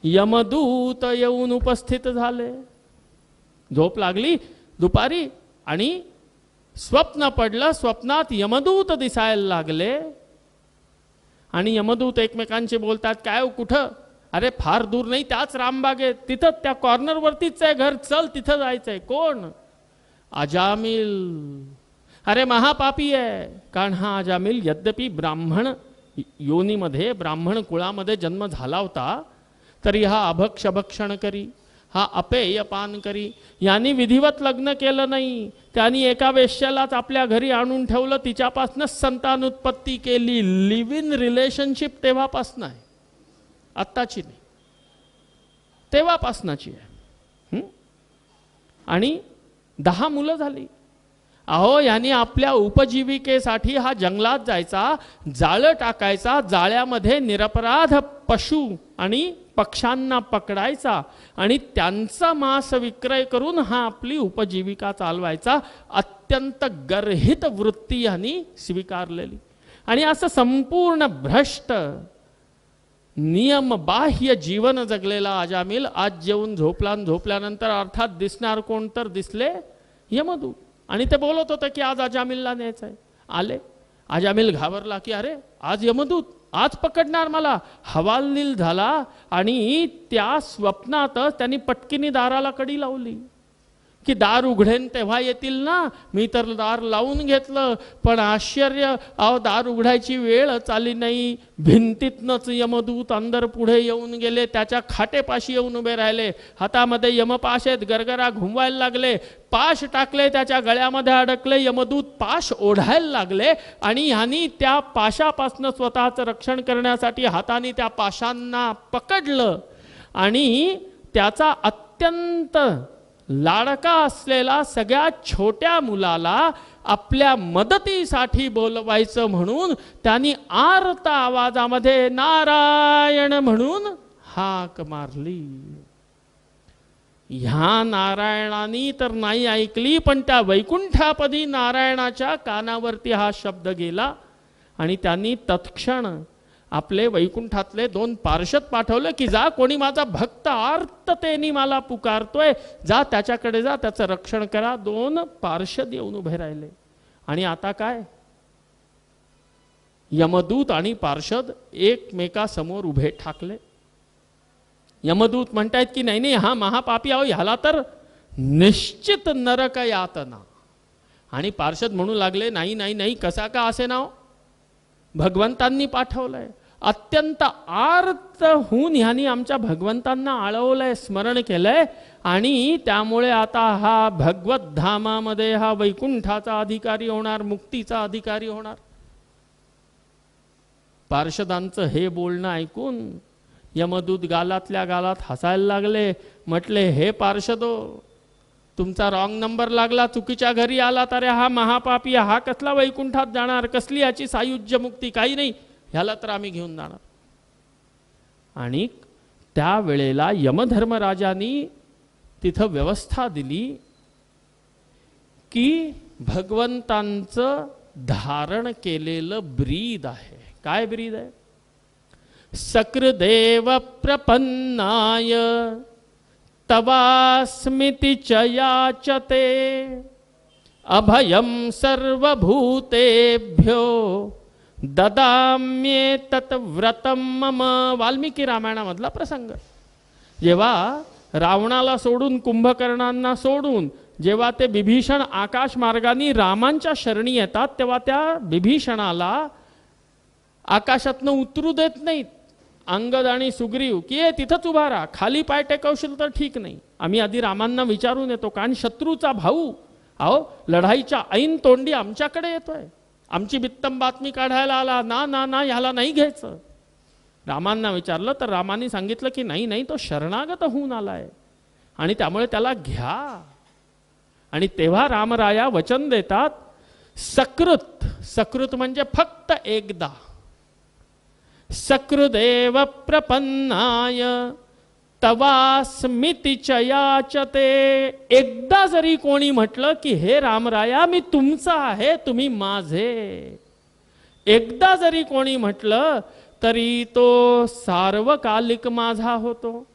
यमदूत येऊन उपस्थित झाले. झोप लागली दुपारी आणि स्वप्न पडलं. स्वप्नात यमदूत दिसायला लागले आणि यमदूत एकमेकांशी बोलतात, काय कुठं? अरे फार दूर नाही, त्याच रामबागेत, तिथं त्या कॉर्नरवरतीच आहे घर, चल तिथं जायचंय. कोण? अजामिल. अरे महापापी आहे. कारण हा अजामिल यद्यपि ब्राह्मण योनीमध्ये, ब्राह्मण कुळामध्ये जन्म झाला होता, तरी हा अभक्षभक्षण करी, हा अपेयपान करी, यांनी विधिवत लग्न केलं नाही. त्यांनी एका वेश्यालाच आपल्या घरी आणून ठेवलं, तिच्यापासूनच संतानोत्पत्ती केली. लिव्ह इन रिलेशनशिप तेव्हापासून आहे, आत्ताची नाही, तेव्हापासनाची आहे. आणि 10 मुलं झाली. अहो यांनी आपल्या उपजीविकेसाठी हा जंगलात जायचा, जाळं टाकायचा, जाळ्यामध्ये निरपराध पशु आणि पक्ष्यांना पकडायचा आणि त्यांचा मांस विक्रय करून हा आपली उपजीविका चालवायचा. अत्यंत गर्हित वृत्ती यांनी स्वीकारलेली. आणि असं संपूर्ण भ्रष्ट नियमबाह्य जीवन जगलेला अजामिल आज जेवून झोपल्यानंतर अर्थात दिसणार कोण तर दिसले यमदूत. आणि ते बोलत होते की आज अजामिलला न्यायचं आहे. आले. अजामिल घाबरला की अरे आज यमदूत आज पकडणार मला. हवालदिल झाला आणि त्या स्वप्नातच त्यांनी पटकीने दाराला कडी लावली की दार उघडेन तेव्हा येतील ना. मी तर दार लावून घेतलं पण आश्चर्य, अहो दार उघडायची वेळच आली नाही. भिंतीतनंच यमदूत अंदर पुढे येऊन गेले. त्याच्या खाटेपाशी येऊन उभे राहिले. हातामध्ये यमपाश आहेत. गरगरा घुमवायला लागले. पाश टाकले, त्याच्या गळ्यामध्ये अडकले. यमदूत पाश ओढायला लागले आणि ह्यांनी त्या पाशापासून स्वतःचं रक्षण करण्यासाठी हाताने त्या पाशांना पकडलं आणि त्याचा अत्यंत लाडका असलेला सगळ्यात छोट्या मुलाला आपल्या मदतीसाठी बोलवायचं म्हणून त्यांनी आर्त आवाजामध्ये नारायण म्हणून हाक मारली. ह्या नारायणानी तर नाही ऐकली पण त्या वैकुंठापदी नारायणाच्या कानावरती हा शब्द गेला आणि त्यांनी तत्क्षण आपले वैकुंठातले 2 पार्षद पाठवले की जा, कोणी माझा भक्त आर्ततेने मला पुकारतोय, जा त्याच्याकडे जा, त्याचं रक्षण करा. 2 पार्षद येऊन उभे राहिले. आणि आता काय, यमदूत आणि पार्षद एकमेकासमोर उभे ठाकले. यमदूत म्हणतायत की नाही नाही हा महापापी आहो, ह्याला तर निश्चित नरक यातना. आणि पार्षद म्हणू लागले नाही नाही नाही, कसा का असे नाव, भगवंतांनी पाठवलंय. अत्यंत आर्त होऊन ह्यांनी आमच्या भगवंतांना आळवलंय, स्मरण केलंय आणि त्यामुळे आता हा भगवत धामामध्ये हा वैकुंठाचा अधिकारी होणार, मुक्तीचा अधिकारी होणार. पार्षदांचं हे बोलणं ऐकून यमदूत गालातल्या गालात हसायला लागले. म्हटले हे पार्षदो, तुमचा रॉंग नंबर लागला, चुकीच्या घरी आला. तर हा महापापी हा कसला वैकुंठात जाणार, कसली याची सायुज्य मुक्ती, काही नाही, ह्याला तर आम्ही घेऊन जाणार. आणि त्यावेळेला यमधर्मराजांनी तिथं व्यवस्था दिली की भगवंतांचं धारण केलेलं ब्रीद आहे. काय ब्रीद आहे, सकृदेव प्रपन्नाय तवास्मिति च याचते अभयं सर्वभूतेभ्यो ददाम्येतत् व्रतं मम. वाल्मिकी रामायणामधला प्रसंग. जेव्हा रावणाला सोडून, कुंभकर्णांना सोडून जेव्हा ते विभीषण आकाश मार्गाने रामांच्या शरणी येतात तेव्हा त्या विभीषणाला आकाशातनं उतरू देत नाहीत अंगद आणि सुग्रीव की तिथंच उभा राहा, खाली पाय टेकवशील तर ठीक नाही, आम्ही आधी रामांना विचारून येतो, कारण शत्रूचा भाऊ अहो लढाईच्या ऐन तोंडी आमच्याकडे येतोय, आमची बित्तम बातमी काढायला आला, ना ना ना ह्याला नाही घ्यायचं. रामांना विचारलं तर रामांनी सांगितलं की नाही नाही, तो शरणागत होऊन आलाय आणि त्यामुळे त्याला घ्या. आणि तेव्हा रामराया वचन देतात, सकृत, सकृत म्हणजे फक्त एकदा, सकृदेव प्रपन्नाय तवास्मिति च याचते. एकदा जरी कोणी म्हटलं की हे रामराया मी तुमचा आहे, तुम्ही माझे, एकदा जरी कोणी म्हटलं तरी तो सार्वकालिक माझा होतो.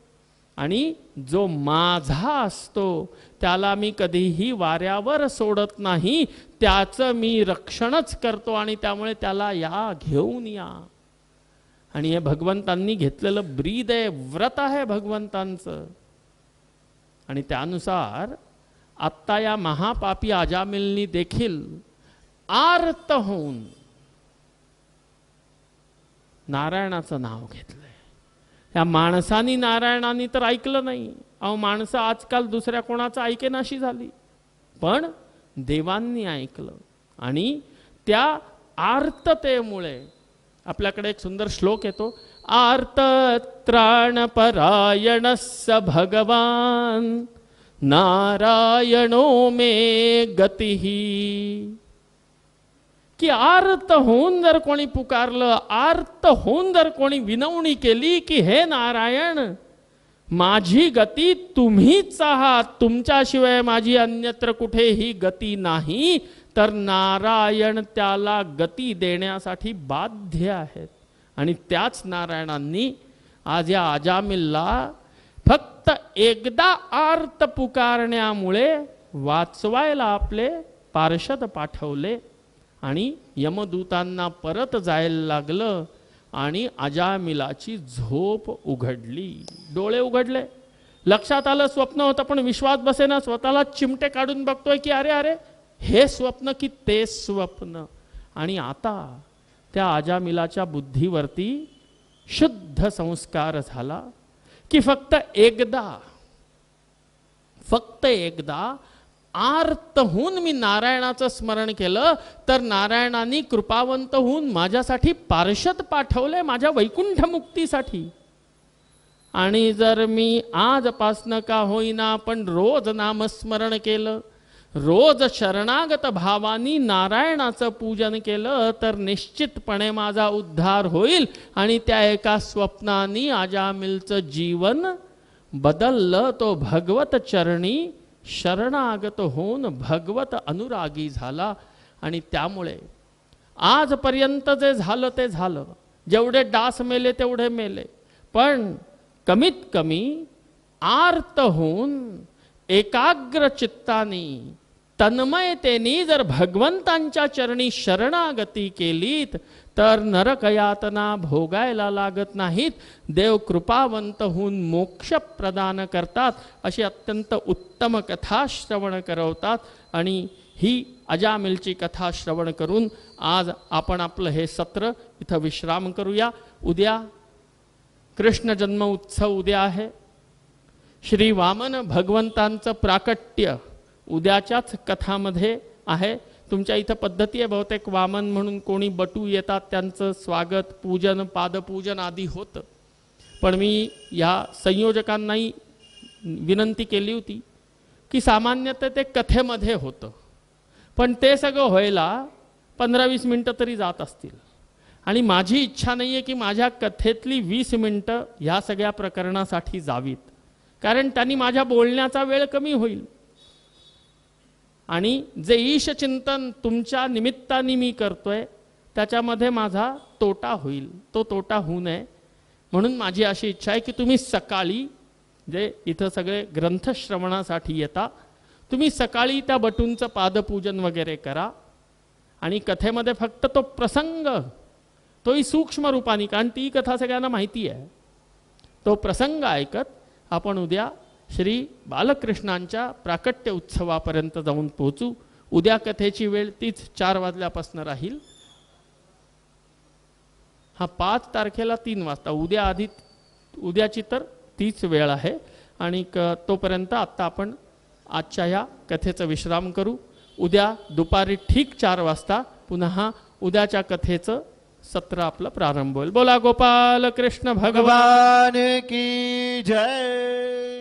आणि जो माझा असतो त्याला मी कधीही वाऱ्यावर सोडत नाही, त्याचं मी रक्षणच करतो. आणि त्यामुळे त्याला या, घेऊन या. आणि हे भगवंतांनी घेतलेलं ब्रीद आहे, व्रत आहे भगवंतांचं. आणि त्यानुसार आत्ता या महापापी अजामिलनी देखील आर्त होऊन नारायणाचं नाव घेतलंय. या माणसानी नारायणानी तर ऐकलं नाही. अहो माणसं आजकाल दुसऱ्या कोणाचं ऐकेनाशी झाली, पण देवांनी ऐकलं. आणि त्या आर्ततेमुळे आपल्याकडे एक सुंदर श्लोक येतो, आर्त त्राणपरायणः स भगवान नारायणो मे गतिः. की आर्त होऊन जर कोणी पुकारलं, आर्त होऊन जर कोणी विनवणी केली की हे नारायण, माझी गती तुम्हीच आहात, तुमच्याशिवाय माझी अन्यत्र कुठेही गती नाही, तर नारायण त्याला गती देण्यासाठी बाध्य आहेत. आणि त्याच नारायणांनी आज या अजामिलला फक्त एकदा आर्त पुकारण्यामुळे वाचवायला आपले पार्षद पाठवले आणि यमदूतांना परत जायला लागलं आणि अजामिलाची झोप उघडली. डोळे उघडले, लक्षात आलं स्वप्न होतं, पण विश्वास बसेना. स्वतःला चिमटे काढून बघतोय की अरे अरे हे स्वप्न की ते स्वप्न. आणि आता त्या अजामिलाच्या बुद्धीवरती शुद्ध संस्कार झाला की फक्त एकदा आर्त होऊन मी नारायणाचं स्मरण केलं तर नारायणाने कृपावंत होऊन माझ्यासाठी पार्षद पाठवले माझ्या वैकुंठ मुक्तीसाठी. आणि जर मी आजपासनं का होईना पण रोज नामस्मरण केलं, रोज शरणागत भावानी नारायणाचं पूजन केलं तर निश्चितपणे माझा उद्धार होईल. आणि त्या एका स्वप्नाने अजामिलचं जीवन बदललं. तो भगवत चरणी शरणागत होऊन भगवत अनुरागी झाला. आणि त्यामुळे आजपर्यंत जे झालं ते झालं, जेवढे डास मेले तेवढे मेले, पण कमीत कमी आर्त होऊन एकाग्र चित्ताने तन्मयतेने जर भगवंतांच्या चरणी शरणागती केलीत तर नरकयातना भोगायला लागत नाहीत. देव कृपावंत होऊन मोक्ष प्रदान करतात. अशी अत्यंत उत्तम कथा श्रवण करवतात. आणि ही अजामिलची कथा श्रवण करून आज आपण आपलं हे सत्र इथं विश्राम करूया. उद्या कृष्ण जन्म उत्सव उद्या आहे. श्री वामन भगवंतांचं प्राकट्य उद्याच्याच कथामध्ये आहे. तुमच्या इथं पद्धती आहे बहुतेक वामन म्हणून कोणी बटू येतात त्यांचं स्वागत, पूजन, पादपूजन आदी होतं. पण मी या संयोजकांनाही विनंती केली होती की सामान्यतः ते कथेमध्ये होतं, पण ते सगळं व्हायला 15-20 मिनटं तरी जात असतील. आणि माझी इच्छा नाही आहे की माझ्या कथेतली 20 मिनटं ह्या सगळ्या प्रकरणासाठी जावीत, कारण त्यांनी माझ्या बोलण्याचा वेळ कमी होईल. आणि जे ईश चिंतन तुमच्या निमित्ताने मी करतोय त्याच्यामध्ये माझा तोटा होईल, तो तोटा होऊ नये म्हणून माझी अशी इच्छा आहे की तुम्ही सकाळी जे इथं सगळे ग्रंथश्रवणासाठी येता, तुम्ही सकाळी त्या बटूंचं पादपूजन वगैरे करा. आणि कथेमध्ये फक्त तो प्रसंग, तोही सूक्ष्म रूपाने, कारण ती कथा सगळ्यांना माहिती आहे, तो प्रसंग ऐकत आपण उद्या श्री बालकृष्णांच्या प्राकट्य उत्सवापर्यंत जाऊन पोहोचू. उद्या कथेची वेळ तीच 4 वाजल्यापासून राहील. हा 5 तारखेला 3 वाजता, उद्याची तर तीच वेळ आहे. आणि तोपर्यंत आत्ता आपण आजच्या ह्या कथेचा विश्राम करू. उद्या दुपारी ठीक 4 वाजता पुन्हा उद्याच्या कथेचं सत्र आपलं प्रारंभ होईल. बोला गोपाल कृष्ण भगवान की जय.